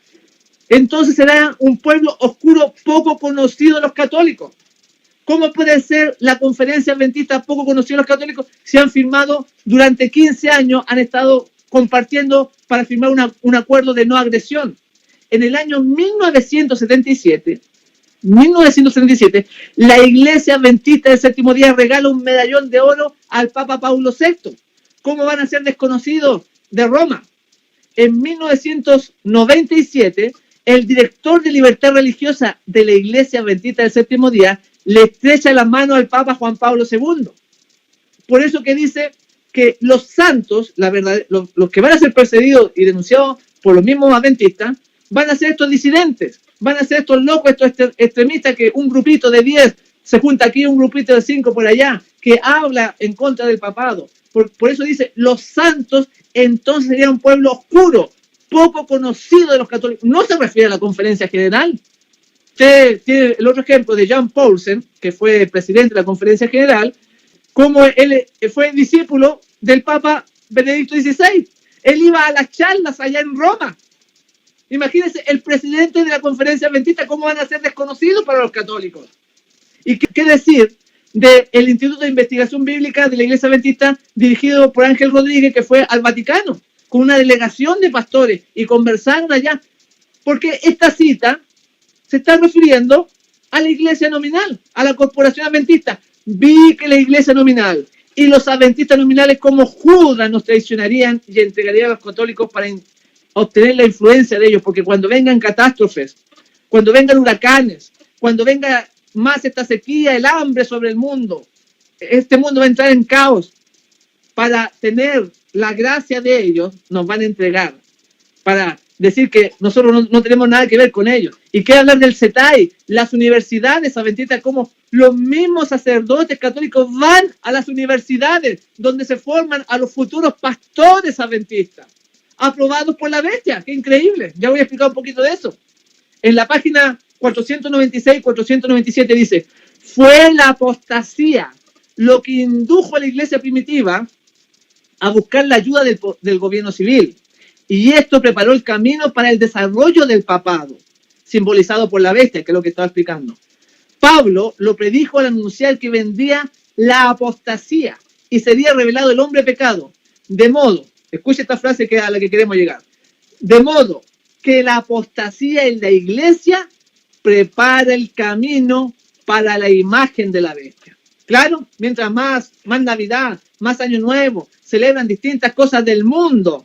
entonces será un pueblo oscuro poco conocido de los católicos. ¿Cómo puede ser la conferencia adventista poco conocida de los católicos si han firmado durante 15 años, han estado compartiendo para firmar un acuerdo de no agresión? En el año 1977, la iglesia adventista del séptimo día regala un medallón de oro al Papa Paulo VI. ¿Cómo van a ser desconocidos de Roma? En 1997, el director de libertad religiosa de la iglesia adventista del séptimo día le estrecha la mano al Papa Juan Pablo II. Por eso que dice que los santos, la verdad, los que van a ser perseguidos y denunciados por los mismos adventistas, van a ser estos disidentes, van a ser estos locos, estos extremistas, que un grupito de 10 se junta aquí, un grupito de 5 por allá, que habla en contra del papado. Por eso dice, los santos entonces serían un pueblo oscuro, poco conocido de los católicos. No se refiere a la conferencia general. Usted tiene el otro ejemplo de Jan Paulsen, que fue presidente de la conferencia general, como él fue discípulo del Papa Benedicto XVI. Él iba a las charlas allá en Roma. Imagínense, el presidente de la conferencia adventista, ¿cómo van a ser desconocidos para los católicos? ¿Y qué decir del Instituto de Investigación Bíblica de la Iglesia Adventista, dirigido por Ángel Rodríguez, que fue al Vaticano con una delegación de pastores y conversaron allá? Porque esta cita se está refiriendo a la iglesia nominal, a la Corporación Adventista. Vi que la iglesia nominal y los adventistas nominales, como Judas, nos traicionarían y entregarían a los católicos para obtener la influencia de ellos, porque cuando vengan catástrofes, cuando vengan huracanes, cuando venga más esta sequía, el hambre sobre el mundo, este mundo va a entrar en caos. Para tener la gracia de ellos, nos van a entregar, para decir que nosotros no tenemos nada que ver con ellos. Y qué hablar del CETAI, las universidades adventistas, como los mismos sacerdotes católicos van a las universidades donde se forman a los futuros pastores adventistas, aprobados por la bestia. ¡Qué increíble! Ya voy a explicar un poquito de eso. En la página 496-497 dice: fue la apostasía lo que indujo a la iglesia primitiva a buscar la ayuda del gobierno civil. Y esto preparó el camino para el desarrollo del papado, simbolizado por la bestia, que es lo que estaba explicando. Pablo lo predijo al anunciar que vendría la apostasía y sería revelado el hombre pecado. De modo, escuche esta frase a la que queremos llegar, de modo que la apostasía en la iglesia prepara el camino para la imagen de la bestia. Claro, mientras más Navidad, más Año Nuevo, celebran distintas cosas del mundo,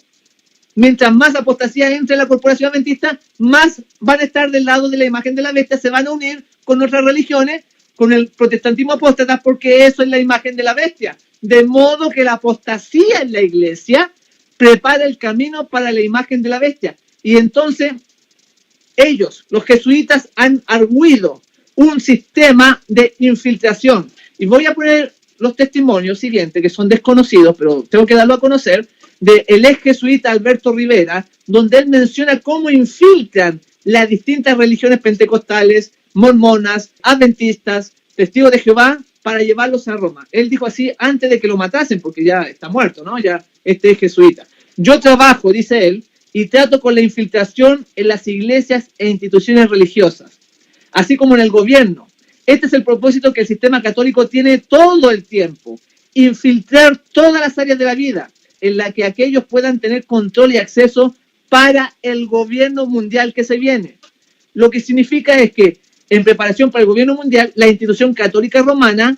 mientras más apostasía entre la Corporación Adventista, más van a estar del lado de la imagen de la bestia, se van a unir con otras religiones, con el protestantismo apóstata, porque eso es la imagen de la bestia. de modo que la apostasía en la iglesia prepara el camino para la imagen de la bestia. Y entonces ellos, los jesuitas, han arguido un sistema de infiltración. Y voy a poner los testimonios siguientes, que son desconocidos, pero tengo que darlo a conocer, del ex jesuita Alberto Rivera, donde él menciona cómo infiltran las distintas religiones pentecostales, mormonas, adventistas, testigos de Jehová, para llevarlos a Roma. Él dijo así antes de que lo matasen, porque ya está muerto, ¿no? Ya este es jesuita. Yo trabajo, dice él, y trato con la infiltración en las iglesias e instituciones religiosas, así como en el gobierno. Este es el propósito que el sistema católico tiene todo el tiempo: infiltrar todas las áreas de la vida en la que aquellos puedan tener control y acceso para el gobierno mundial que se viene. Lo que significa es que, en preparación para el gobierno mundial, la institución católica romana,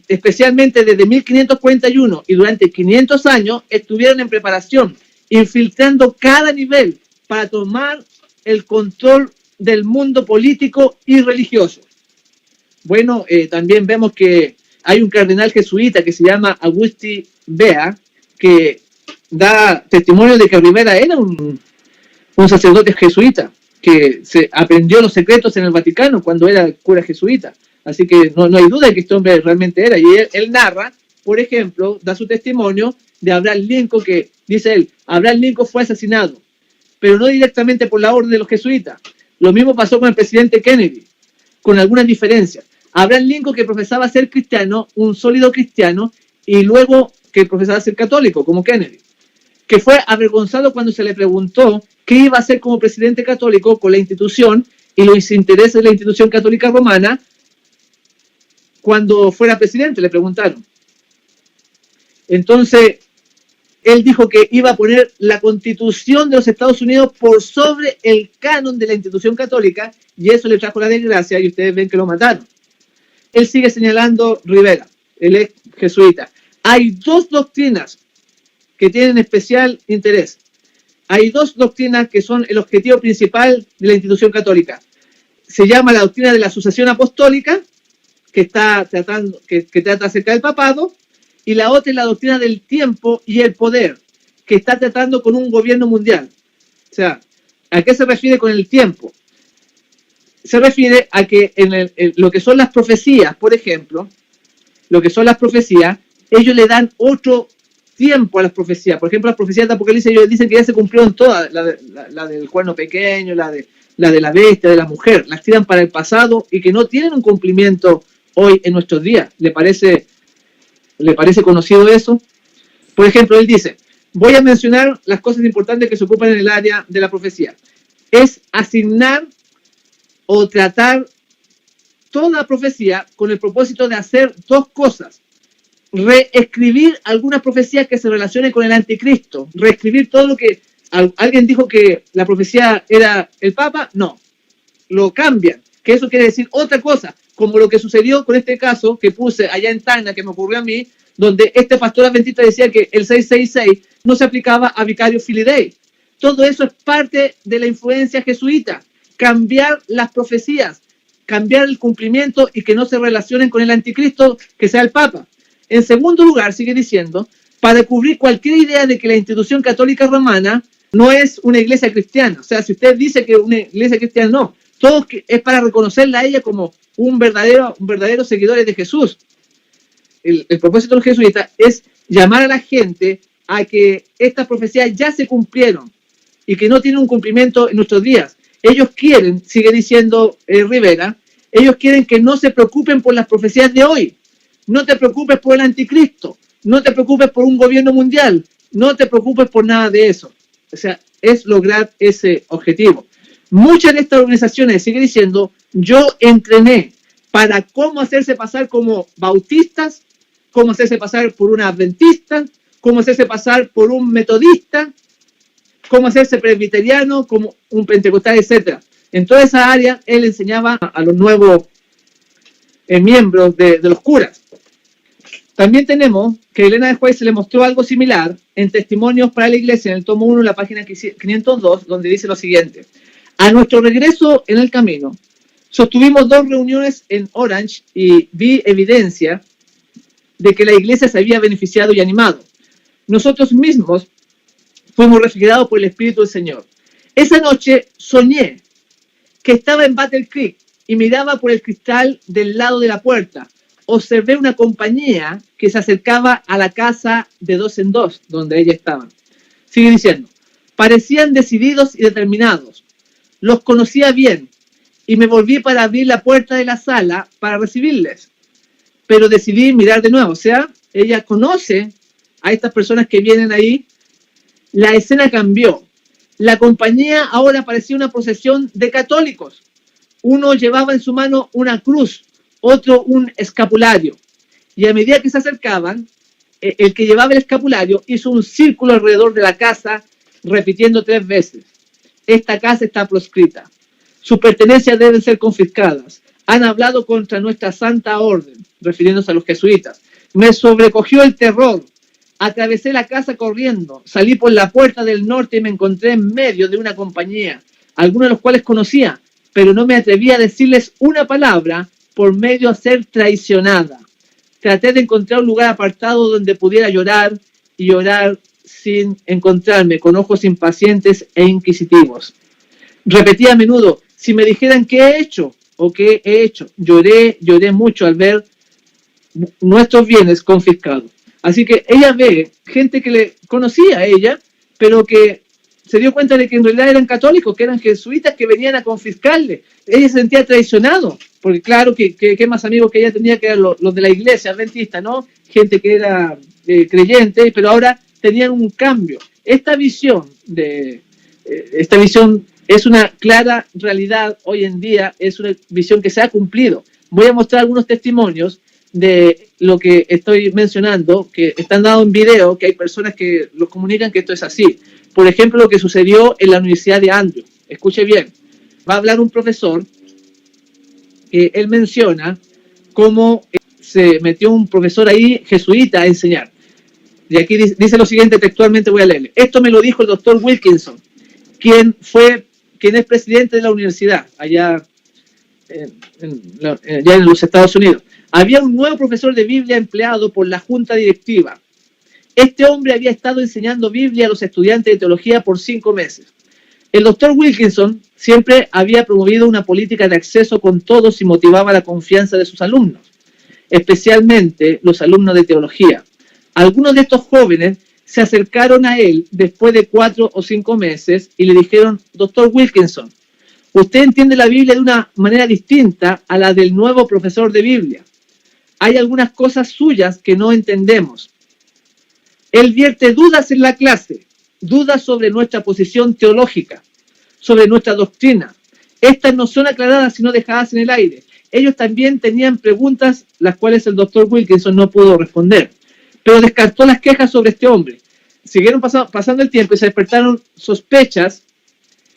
especialmente desde 1541 y durante 500 años, estuvieron en preparación, infiltrando cada nivel para tomar el control del mundo político y religioso. Bueno, también vemos que hay un cardenal jesuita que se llama Agustín Bea, que da testimonio de que Rivera era un sacerdote jesuita, que se aprendió los secretos en el Vaticano cuando era cura jesuita. Así que no hay duda de que este hombre realmente era. Y él narra, por ejemplo, da su testimonio de Abraham Lincoln, que dice él: Abraham Lincoln fue asesinado, pero no directamente por la orden de los jesuitas. Lo mismo pasó con el presidente Kennedy, con algunas diferencias. Abraham Lincoln, que profesaba ser cristiano, un sólido cristiano, y luego que profesaba ser católico, como Kennedy, que fue avergonzado cuando se le preguntó qué iba a hacer como presidente católico con la institución y los intereses de la institución católica romana cuando fuera presidente, le preguntaron. Entonces, él dijo que iba a poner la Constitución de los Estados Unidos por sobre el canon de la institución católica, y eso le trajo la desgracia, y ustedes ven que lo mataron. Él sigue señalando Rivera, él es jesuita. Hay dos doctrinas que tienen especial interés. Hay dos doctrinas que son el objetivo principal de la institución católica. Se llama la doctrina de la sucesión apostólica, que trata acerca del papado, y la otra es la doctrina del tiempo y el poder, que está tratando con un gobierno mundial. O sea, ¿a qué se refiere con el tiempo? Se refiere a que en lo que son las profecías, por ejemplo, lo que son las profecías, ellos le dan otro tiempo a las profecías. Por ejemplo, las profecías de Apocalipsis, ellos dicen que ya se cumplieron todas, la del cuerno pequeño, la de la bestia, de la mujer, las tiran para el pasado y que no tienen un cumplimiento hoy en nuestros días. ¿Le parece conocido eso? Por ejemplo, él dice: voy a mencionar las cosas importantes que se ocupan en el área de la profecía. Es asignar o tratar toda profecía con el propósito de hacer dos cosas: reescribir algunas profecías que se relacionen con el anticristo, reescribir todo lo que alguien dijo que la profecía era el Papa, no, lo cambian, que eso quiere decir otra cosa, como lo que sucedió con este caso que puse allá en Tacna, que me ocurrió a mí, donde este pastor adventista decía que el 666 no se aplicaba a Vicario Filidei. Todo eso es parte de la influencia jesuita, cambiar las profecías, cambiar el cumplimiento y que no se relacionen con el anticristo, que sea el Papa. En segundo lugar, sigue diciendo, para cubrir cualquier idea de que la institución católica romana no es una iglesia cristiana. O sea, si usted dice que una iglesia cristiana, no. Todo es para reconocerla a ella como un verdadero seguidor de Jesús. El propósito de los jesuitas es llamar a la gente a que estas profecías ya se cumplieron y que no tienen un cumplimiento en nuestros días. Ellos quieren, sigue diciendo Rivera, ellos quieren que no se preocupen por las profecías de hoy. No te preocupes por el anticristo, no te preocupes por un gobierno mundial, no te preocupes por nada de eso. O sea, es lograr ese objetivo. Muchas de estas organizaciones, sigue diciendo, yo entrené para cómo hacerse pasar como bautistas, cómo hacerse pasar por un adventista, cómo hacerse pasar por un metodista, cómo hacerse presbiteriano, como un pentecostal, etc. En toda esa área, él enseñaba a los nuevos miembros de los curas. También tenemos que a Elena de White se le mostró algo similar en Testimonios para la Iglesia, en el tomo 1, en la página 502, donde dice lo siguiente: a nuestro regreso en el camino, sostuvimos 2 reuniones en Orange y vi evidencia de que la iglesia se había beneficiado y animado. Nosotros mismos fuimos refrigerados por el Espíritu del Señor. Esa noche soñé que estaba en Battle Creek y miraba por el cristal del lado de la puerta. Observé una compañía que se acercaba a la casa de 2 en 2, donde ella estaba. Sigue diciendo, parecían decididos y determinados. Los conocía bien y me volví para abrir la puerta de la sala para recibirles. Pero decidí mirar de nuevo. O sea, ella conoce a estas personas que vienen ahí. La escena cambió. La compañía ahora parecía una procesión de católicos. Uno llevaba en su mano una cruz, otro un escapulario. Y a medida que se acercaban, el que llevaba el escapulario hizo un círculo alrededor de la casa, repitiendo 3 veces. Esta casa está proscrita. Sus pertenencias deben ser confiscadas. Han hablado contra nuestra santa orden, refiriéndose a los jesuitas. Me sobrecogió el terror. Atravesé la casa corriendo, salí por la puerta del norte y me encontré en medio de una compañía, algunos de los cuales conocía, pero no me atreví a decirles una palabra por medio a ser traicionada. Traté de encontrar un lugar apartado donde pudiera llorar y llorar sin encontrarme, con ojos impacientes e inquisitivos. Repetí a menudo, si me dijeran qué he hecho o qué he hecho. Lloré mucho al ver nuestros bienes confiscados. Así que ella ve gente que le conocía a ella, pero que se dio cuenta de que en realidad eran católicos, que eran jesuitas que venían a confiscarle. Ella se sentía traicionado, porque claro que más amigos que ella tenía que eran los de la iglesia adventista, ¿no? Gente que era creyente, pero ahora tenían un cambio. Esta visión es una clara realidad hoy en día, es una visión que se ha cumplido. Voy a mostrar algunos testimonios de lo que estoy mencionando, que están dados en video, que hay personas que los comunican que esto es así. Por ejemplo, lo que sucedió en la Universidad de Andrew. Escuche bien, va a hablar un profesor que él menciona cómo se metió un profesor ahí jesuita a enseñar. Y aquí dice lo siguiente, textualmente voy a leerle. Esto me lo dijo el doctor Wilkinson, quien es presidente de la universidad allá en los Estados Unidos. Había un nuevo profesor de Biblia empleado por la junta directiva. Este hombre había estado enseñando Biblia a los estudiantes de teología por 5 meses. El doctor Wilkinson siempre había promovido una política de acceso con todos y motivaba la confianza de sus alumnos, especialmente los alumnos de teología. Algunos de estos jóvenes se acercaron a él después de 4 o 5 meses y le dijeron, doctor Wilkinson, usted entiende la Biblia de una manera distinta a la del nuevo profesor de Biblia. Hay algunas cosas suyas que no entendemos. Él vierte dudas en la clase, dudas sobre nuestra posición teológica, sobre nuestra doctrina. Estas no son aclaradas sino dejadas en el aire. Ellos también tenían preguntas las cuales el doctor Wilkinson no pudo responder, pero descartó las quejas sobre este hombre. Siguieron pasando el tiempo y se despertaron sospechas,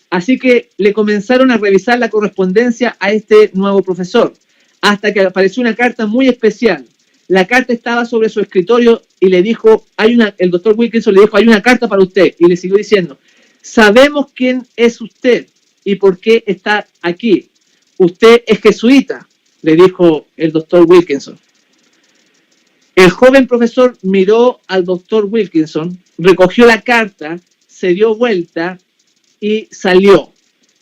así que le comenzaron a revisar la correspondencia a este nuevo profesor, hasta que apareció una carta muy especial. La carta estaba sobre su escritorio y le dijo, el doctor Wilkinson le dijo, hay una carta para usted. Y le siguió diciendo, sabemos quién es usted y por qué está aquí. Usted es jesuita, le dijo el doctor Wilkinson. El joven profesor miró al doctor Wilkinson, recogió la carta, se dio vuelta y salió.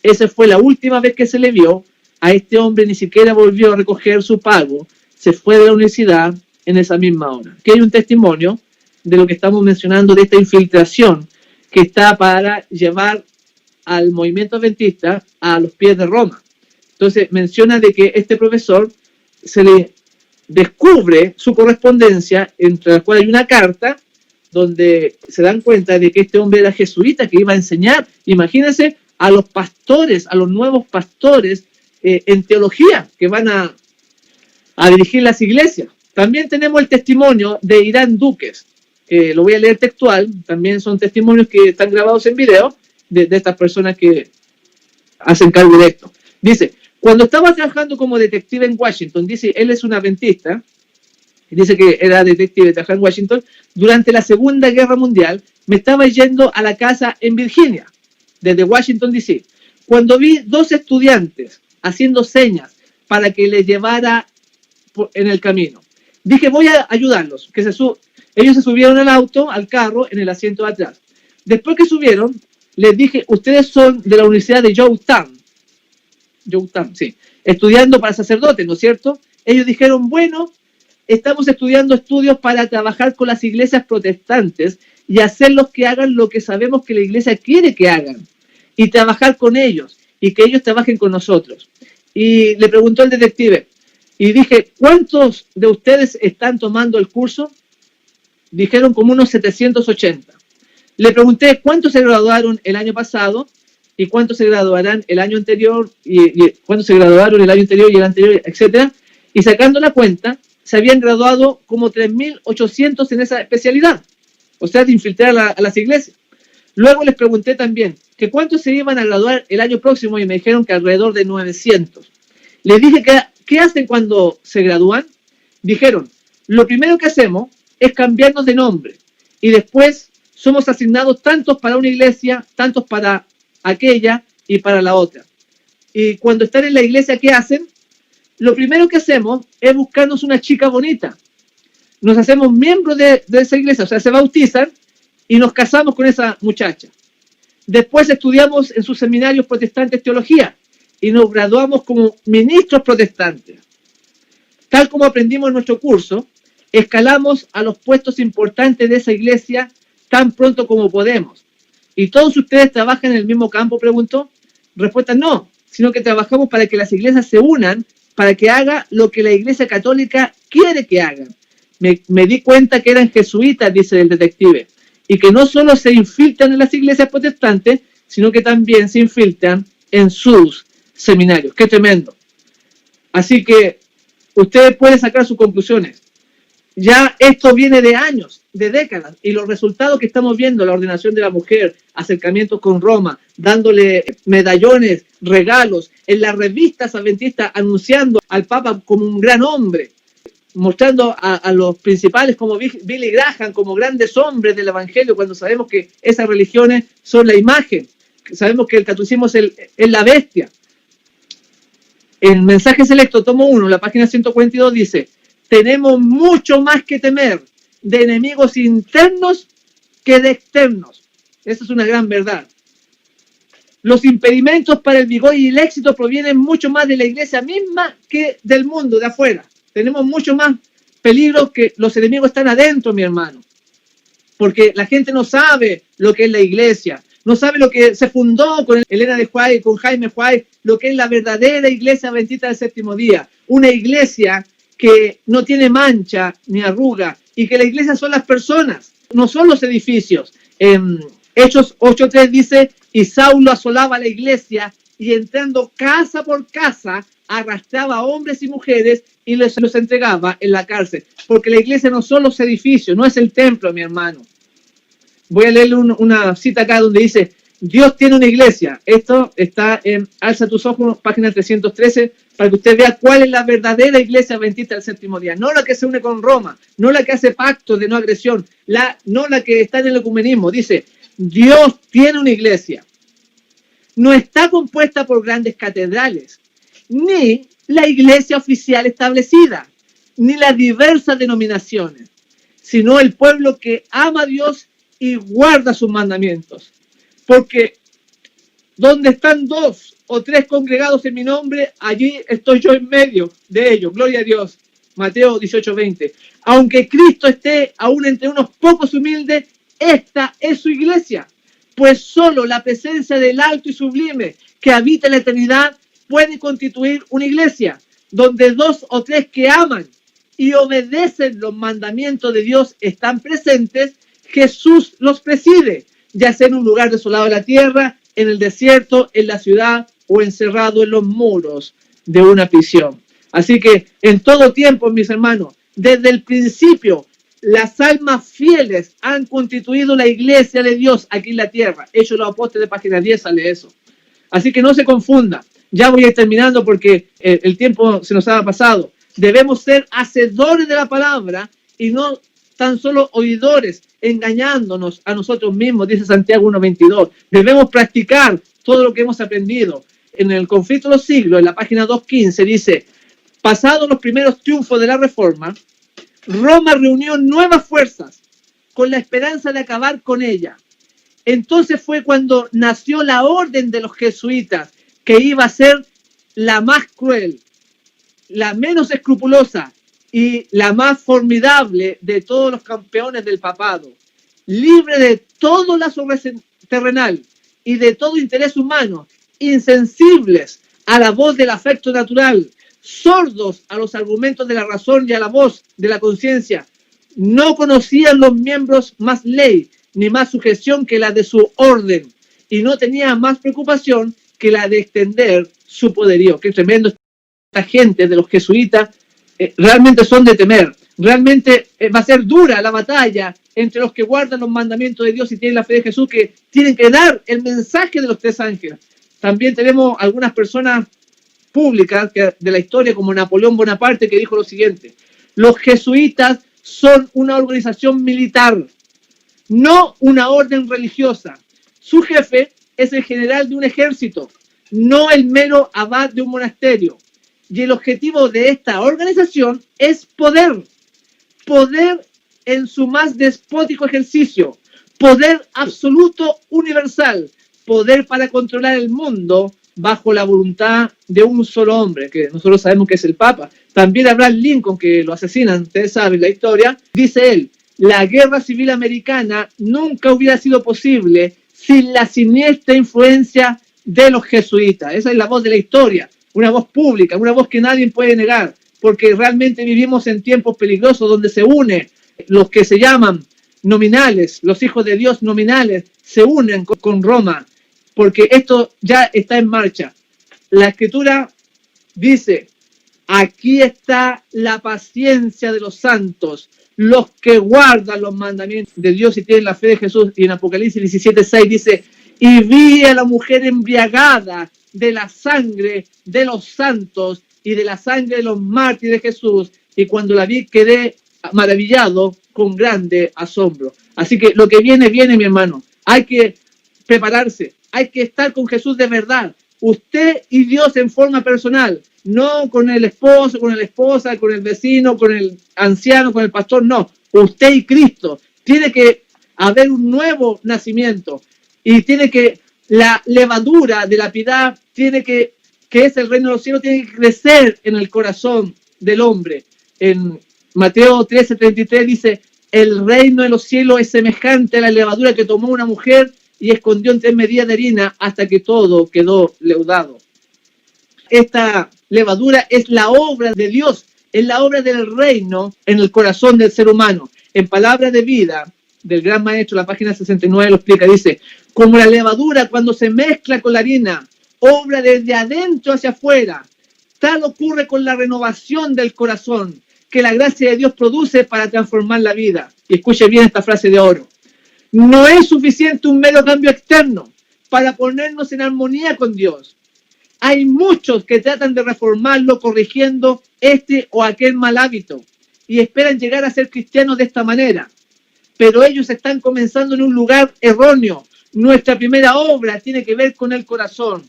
Esa fue la última vez que se le vio. A este hombre ni siquiera volvió a recoger su pago, se fue de la universidad en esa misma hora. Aquí hay un testimonio de lo que estamos mencionando, de esta infiltración que está para llevar al movimiento adventista a los pies de Roma. Entonces menciona de que este profesor se le descubre su correspondencia, entre la cual hay una carta donde se dan cuenta de que este hombre era jesuita que iba a enseñar. Imagínense a los pastores, a los nuevos pastores en teología que van a dirigir las iglesias. También tenemos el testimonio de Irán Duques, que lo voy a leer textual, también son testimonios que están grabados en video de estas personas que hacen cargo de esto. Dice, cuando estaba trabajando como detective en Washington, dice, él es un adventista, dice que era detective, trabajaba en Washington, durante la Segunda Guerra Mundial, me estaba yendo a la casa en Virginia, desde Washington, D.C., cuando vi 2 estudiantes haciendo señas para que les llevara en el camino. Dije, voy a ayudarlos. Ellos se subieron al auto, al carro, en el asiento de atrás. Después que subieron, les dije, ustedes son de la Universidad de Georgetown, sí, estudiando para sacerdotes, ¿no es cierto? Ellos dijeron, bueno, estamos estudiando estudios para trabajar con las iglesias protestantes y hacerlos que hagan lo que sabemos que la iglesia quiere que hagan, y trabajar con ellos, y que ellos trabajen con nosotros. Y le preguntó el detective, y dije, ¿cuántos de ustedes están tomando el curso? Dijeron como unos 780. Le pregunté cuántos se graduaron el año pasado y cuántos se graduarán el año anterior y cuántos se graduaron el año anterior y el anterior, etcétera. Y sacando la cuenta, se habían graduado como 3.800 en esa especialidad, o sea, de infiltrar a las iglesias. Luego les pregunté también que cuántos se iban a graduar el año próximo y me dijeron que alrededor de 900. Les dije que ¿qué hacen cuando se gradúan? Dijeron, lo primero que hacemos es cambiarnos de nombre y después somos asignados tantos para una iglesia, tantos para aquella y para la otra. Y cuando están en la iglesia, ¿qué hacen? Lo primero que hacemos es buscarnos una chica bonita. Nos hacemos miembros de esa iglesia, o sea, se bautizan y nos casamos con esa muchacha. Después estudiamos en sus seminarios protestantes teología y nos graduamos como ministros protestantes. Tal como aprendimos en nuestro curso, escalamos a los puestos importantes de esa iglesia tan pronto como podemos. ¿Y todos ustedes trabajan en el mismo campo?, preguntó. Respuesta, no, sino que trabajamos para que las iglesias se unan, para que haga lo que la iglesia católica quiere que hagan. Me di cuenta que eran jesuitas, dice el detective, y que no solo se infiltran en las iglesias protestantes, sino que también se infiltran en sus seminarios. ¡Qué tremendo! Así que ustedes pueden sacar sus conclusiones. Ya esto viene de años, de décadas, y los resultados que estamos viendo, la ordenación de la mujer, acercamientos con Roma, dándole medallones, regalos, en las revistas adventistas anunciando al Papa como un gran hombre, mostrando a los principales como Billy Graham, como grandes hombres del Evangelio, cuando sabemos que esas religiones son la imagen, sabemos que el catolicismo es la bestia. El mensaje selecto, tomo 1, la página 142 dice, tenemos mucho más que temer de enemigos internos que de externos. Esa es una gran verdad. Los impedimentos para el vigor y el éxito provienen mucho más de la iglesia misma que del mundo, de afuera. Tenemos mucho más peligro, que los enemigos están adentro, mi hermano. Porque la gente no sabe lo que es la iglesia, no sabe lo que se fundó con Elena de White, con Jaime White, lo que es la verdadera iglesia adventista del séptimo día. Una iglesia que no tiene mancha ni arruga, y que la iglesia son las personas, no son los edificios. Hechos 8:3 dice, y Saulo asolaba la iglesia y entrando casa por casa arrastraba a hombres y mujeres y los entregaba en la cárcel. Porque la iglesia no son los edificios, no es el templo, mi hermano. Voy a leerle una cita acá donde dice, Dios tiene una iglesia. Esto está en Alza tus ojos, página 313, para que usted vea cuál es la verdadera iglesia adventista del séptimo día. No la que se une con Roma, no la que hace pactos de no agresión, no la que está en el ecumenismo. Dice, Dios tiene una iglesia. No está compuesta por grandes catedrales, ni la iglesia oficial establecida, ni las diversas denominaciones, sino el pueblo que ama a Dios y guarda sus mandamientos. Porque donde están 2 o 3 congregados en mi nombre, allí estoy yo en medio de ellos. Gloria a Dios. Mateo 18:20. Aunque Cristo esté aún entre unos pocos humildes, esta es su iglesia. Pues solo la presencia del alto y sublime que habita en la eternidad puede constituir una iglesia, donde 2 o 3 que aman y obedecen los mandamientos de Dios están presentes. Jesús los preside, ya sea en un lugar desolado de la tierra, en el desierto, en la ciudad o encerrado en los muros de una prisión. Así que en todo tiempo, mis hermanos, desde el principio, las almas fieles han constituido la iglesia de Dios aquí en la tierra. Hechos los Apóstoles, página 10, sale eso. Así que no se confunda. Ya voy a ir terminando porque el tiempo se nos ha pasado. Debemos ser hacedores de la palabra y no tan solo oidores, engañándonos a nosotros mismos, dice Santiago 1:22. Debemos practicar todo lo que hemos aprendido. En el conflicto de los siglos, en la página 215, dice, pasados los primeros triunfos de la Reforma, Roma reunió nuevas fuerzas con la esperanza de acabar con ella. Entonces fue cuando nació la orden de los jesuitas, que iba a ser la más cruel, la menos escrupulosa y la más formidable de todos los campeones del papado, libre de todo lazo terrenal y de todo interés humano, insensibles a la voz del afecto natural, sordos a los argumentos de la razón y a la voz de la conciencia. No conocían los miembros más ley ni más sujeción que la de su orden, y no tenían más preocupación que la de extender su poderío. Qué tremendo. Esta gente de los jesuitas realmente son de temer. Realmente va a ser dura la batalla entre los que guardan los mandamientos de Dios y tienen la fe de Jesús, que tienen que dar el mensaje de los tres ángeles. También tenemos algunas personas públicas de la historia, como Napoleón Bonaparte, que dijo lo siguiente: los jesuitas son una organización militar, no una orden religiosa. Su jefe es el general de un ejército, no el mero abad de un monasterio. Y el objetivo de esta organización es poder. Poder en su más despótico ejercicio. Poder absoluto universal. Poder para controlar el mundo bajo la voluntad de un solo hombre, que nosotros sabemos que es el Papa. También Abraham Lincoln, que lo asesinan, ustedes saben la historia, dice él: la guerra civil americana nunca hubiera sido posible sin la siniestra influencia de los jesuitas. Esa es la voz de la historia, una voz pública, una voz que nadie puede negar, porque realmente vivimos en tiempos peligrosos donde se unen los que se llaman nominales, los hijos de Dios nominales, se unen con Roma, porque esto ya está en marcha. La Escritura dice: aquí está la paciencia de los santos, los que guardan los mandamientos de Dios y tienen la fe de Jesús. Y en Apocalipsis 17:6 dice: y vi a la mujer embriagada de la sangre de los santos y de la sangre de los mártires de Jesús, y cuando la vi quedé maravillado con grande asombro. Así que lo que viene, viene, mi hermano. Hay que prepararse, hay que estar con Jesús de verdad, usted y Dios en forma personal, no con el esposo, con la esposa, con el vecino, con el anciano, con el pastor, no, usted y Cristo. Tiene que haber un nuevo nacimiento, y tiene que, la levadura de la piedad tiene que es el reino de los cielos, tiene que crecer en el corazón del hombre. En Mateo 13:33 dice: el reino de los cielos es semejante a la levadura que tomó una mujer y escondió en 3 medidas de harina hasta que todo quedó leudado. Esta levadura es la obra de Dios, es la obra del reino en el corazón del ser humano. En Palabra de Vida del Gran Maestro, la página 69 lo explica, dice: como la levadura cuando se mezcla con la harina, obra desde adentro hacia afuera, tal ocurre con la renovación del corazón que la gracia de Dios produce para transformar la vida. Y escuche bien esta frase de oro: no es suficiente un mero cambio externo para ponernos en armonía con Dios. Hay muchos que tratan de reformarlo corrigiendo este o aquel mal hábito y esperan llegar a ser cristianos de esta manera. Pero ellos están comenzando en un lugar erróneo. Nuestra primera obra tiene que ver con el corazón.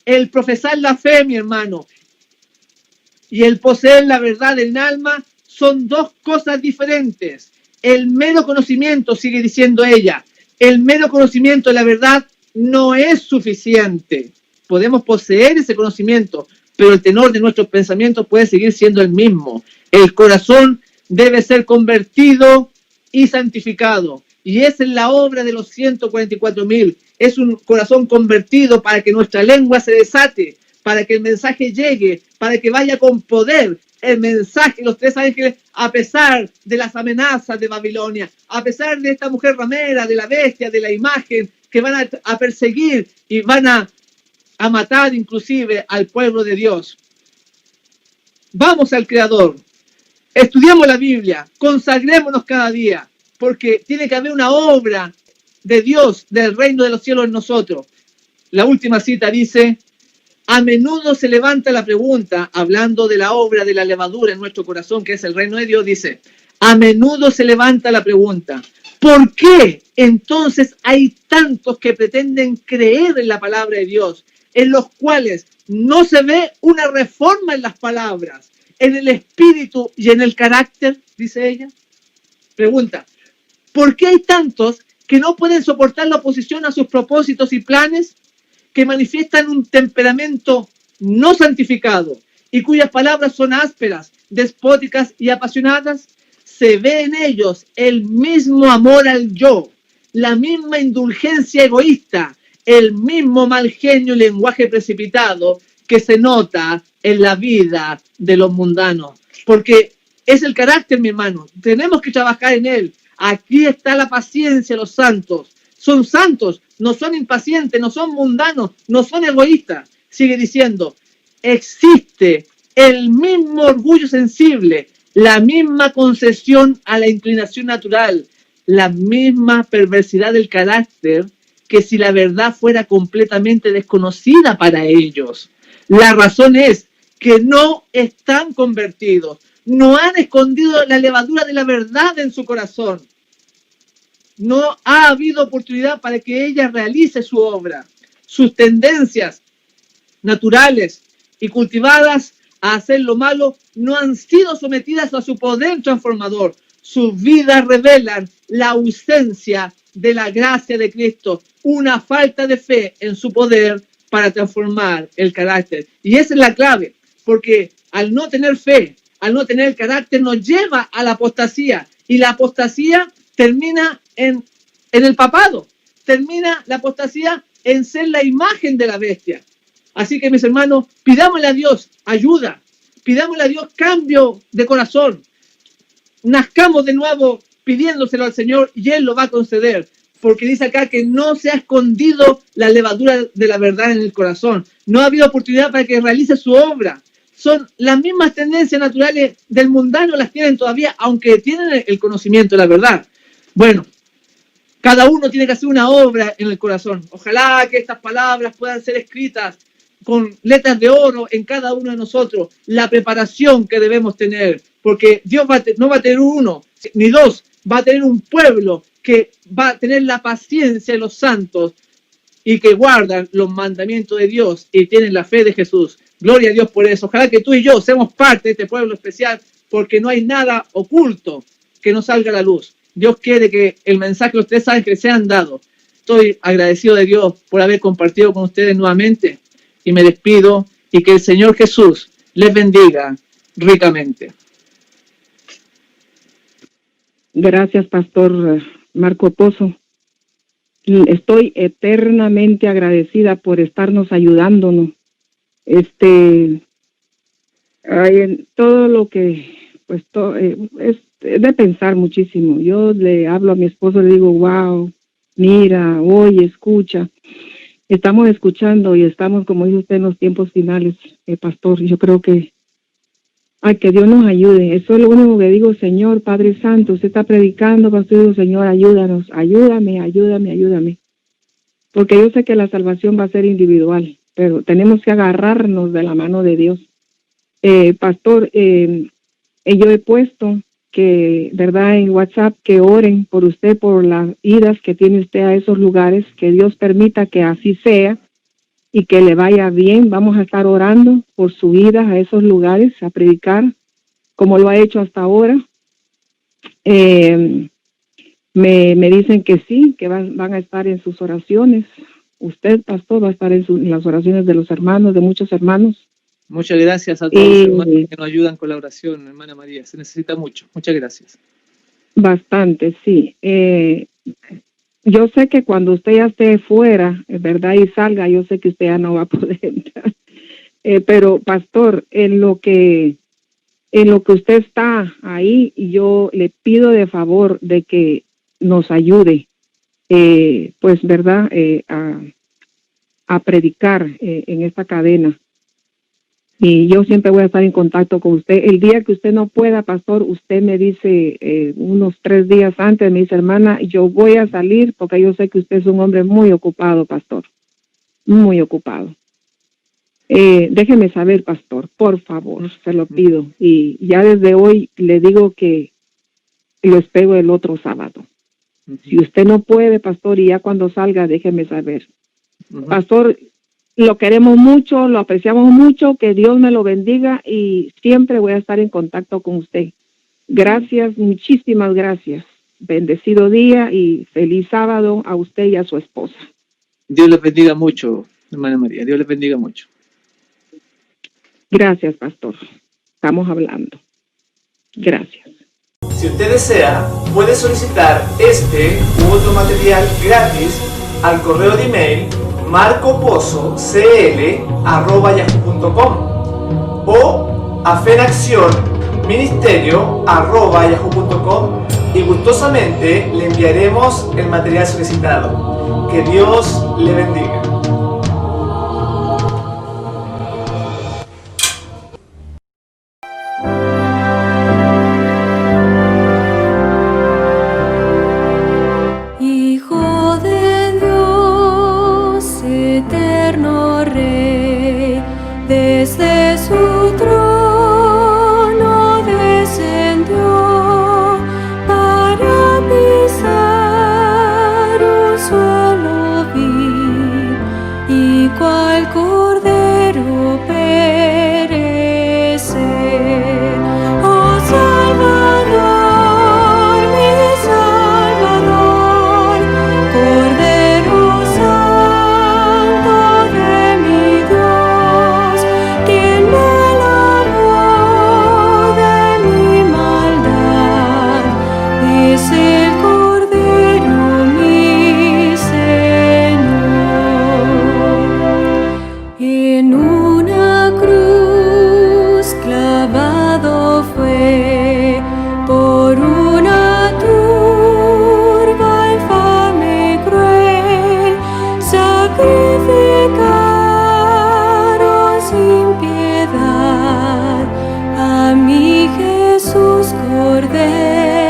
El profesar la fe, mi hermano, y el poseer la verdad en el alma son dos cosas diferentes. El mero conocimiento, sigue diciendo ella, el mero conocimiento de la verdad no es suficiente. Podemos poseer ese conocimiento, pero el tenor de nuestros pensamientos puede seguir siendo el mismo. El corazón debe ser convertido y santificado. Y esa es la obra de los 144.000. Es un corazón convertido para que nuestra lengua se desate, para que el mensaje llegue, para que vaya con poder el mensaje de los tres ángeles, a pesar de las amenazas de Babilonia, a pesar de esta mujer ramera, de la bestia, de la imagen, que van a perseguir y van a matar inclusive al pueblo de Dios. Vamos al Creador, estudiamos la Biblia, consagrémonos cada día, porque tiene que haber una obra de Dios, del reino de los cielos en nosotros. La última cita dice: a menudo se levanta la pregunta, hablando de la obra de la levadura en nuestro corazón, que es el reino de Dios, dice: a menudo se levanta la pregunta, ¿por qué entonces hay tantos que pretenden creer en la palabra de Dios, en los cuales no se ve una reforma en las palabras, en el espíritu y en el carácter? dice ella. Pregunta, ¿por qué hay tantos que no pueden soportar la oposición a sus propósitos y planes, que manifiestan un temperamento no santificado y cuyas palabras son ásperas, despóticas y apasionadas? Se ve en ellos el mismo amor al yo, la misma indulgencia egoísta, el mismo mal genio y lenguaje precipitado que se nota en la vida de los mundanos. Porque es el carácter, mi hermano. Tenemos que trabajar en él. Aquí está la paciencia de los santos. Son santos, no son impacientes, no son mundanos, no son egoístas. Sigue diciendo, existe el mismo orgullo sensible, la misma concesión a la inclinación natural, la misma perversidad del carácter, que si la verdad fuera completamente desconocida para ellos. La razón es que no están convertidos, no han escondido la levadura de la verdad en su corazón. No ha habido oportunidad para que ella realice su obra. Sus tendencias naturales y cultivadas a hacer lo malo no han sido sometidas a su poder transformador. Sus vidas revelan la ausencia de la gracia de Cristo, una falta de fe en su poder para transformar el carácter. Y esa es la clave, porque al no tener fe, al no tener el carácter, nos lleva a la apostasía, y la apostasía termina en el papado, termina la apostasía en ser la imagen de la bestia. Así que, mis hermanos, pidámosle a Dios ayuda, pidámosle a Dios cambio de corazón, nazcamos de nuevo pidiéndoselo al Señor y Él lo va a conceder, porque dice acá que no se ha escondido la levadura de la verdad en el corazón, no ha habido oportunidad para que realice su obra. Son las mismas tendencias naturales del mundano, las tienen todavía, aunque tienen el conocimiento de la verdad. Bueno, cada uno tiene que hacer una obra en el corazón. Ojalá que estas palabras puedan ser escritas con letras de oro en cada uno de nosotros, la preparación que debemos tener, porque Dios no va a tener uno, ni dos, va a tener un pueblo que va a tener la paciencia de los santos y que guardan los mandamientos de Dios y tienen la fe de Jesús. Gloria a Dios por eso. Ojalá que tú y yo seamos parte de este pueblo especial, porque no hay nada oculto que no salga a la luz. Dios quiere que el mensaje de los 3 ángeles sean dados. Estoy agradecido de Dios por haber compartido con ustedes nuevamente y me despido, y que el Señor Jesús les bendiga ricamente. Gracias, Pastor Marco Pozo. Estoy eternamente agradecida por estarnos ayudándonos. En todo lo que, pues, es de pensar muchísimo. Yo le hablo a mi esposo, le digo, wow, mira, oye, escucha. Estamos escuchando y estamos, como dice usted, en los tiempos finales, Pastor. Yo creo que Dios nos ayude. Eso es lo único que digo, Señor, Padre Santo, usted está predicando, Pastor, digo, Señor, ayúdanos, ayúdame. Porque yo sé que la salvación va a ser individual, pero tenemos que agarrarnos de la mano de Dios. Pastor, yo he puesto que, ¿verdad?, en WhatsApp, que oren por usted, por las idas que tiene usted a esos lugares, que Dios permita que así sea y que le vaya bien. Vamos a estar orando por su ida a esos lugares, a predicar, como lo ha hecho hasta ahora. Me dicen que sí, que van a estar en sus oraciones. Usted, pastor, va a estar en las oraciones de los hermanos, de muchos hermanos. Muchas gracias a todos los hermanos que nos ayudan con la oración, hermana María. Se necesita mucho. Muchas gracias. Bastante, sí. Yo sé que cuando usted ya esté fuera, ¿verdad?, y salga, yo sé que usted ya no va a poder entrar. Pero, pastor, en lo que usted está ahí, yo le pido de favor de que nos ayude, pues, ¿verdad?, a predicar en esta cadena. Y yo siempre voy a estar en contacto con usted. El día que usted no pueda, pastor, usted me dice unos 3 días antes, me dice, hermana, yo voy a salir, porque yo sé que usted es un hombre muy ocupado, pastor, muy ocupado. Déjeme saber, pastor, por favor, se lo pido. Y ya desde hoy le digo que lo espero el otro sábado. Si usted no puede, pastor, y ya cuando salga, déjeme saber. Pastor, lo queremos mucho, lo apreciamos mucho, que Dios me lo bendiga y siempre voy a estar en contacto con usted. Gracias, muchísimas gracias. Bendecido día y feliz sábado a usted y a su esposa. Dios les bendiga mucho, hermana María. Dios les bendiga mucho. Gracias, pastor. Estamos hablando. Gracias. Si usted desea, puede solicitar este u otro material gratis al correo de email marcopozocl@yahoo.com o a fenaccionministerio@yahoo.com y gustosamente le enviaremos el material solicitado. Que Dios le bendiga. Hijo de Dios, eterno Rey, desde su trono descendió para pisar un suelo vil y cual cordero perecer. Oh Salvador, mi Salvador, Cordero Santo de mi Dios, quien me lavó de mi maldad, es el Cordero mi Señor. En una cruz clavado fue por una turba infame y cruel, sacrificaron sin piedad a mi Jesús Cordero.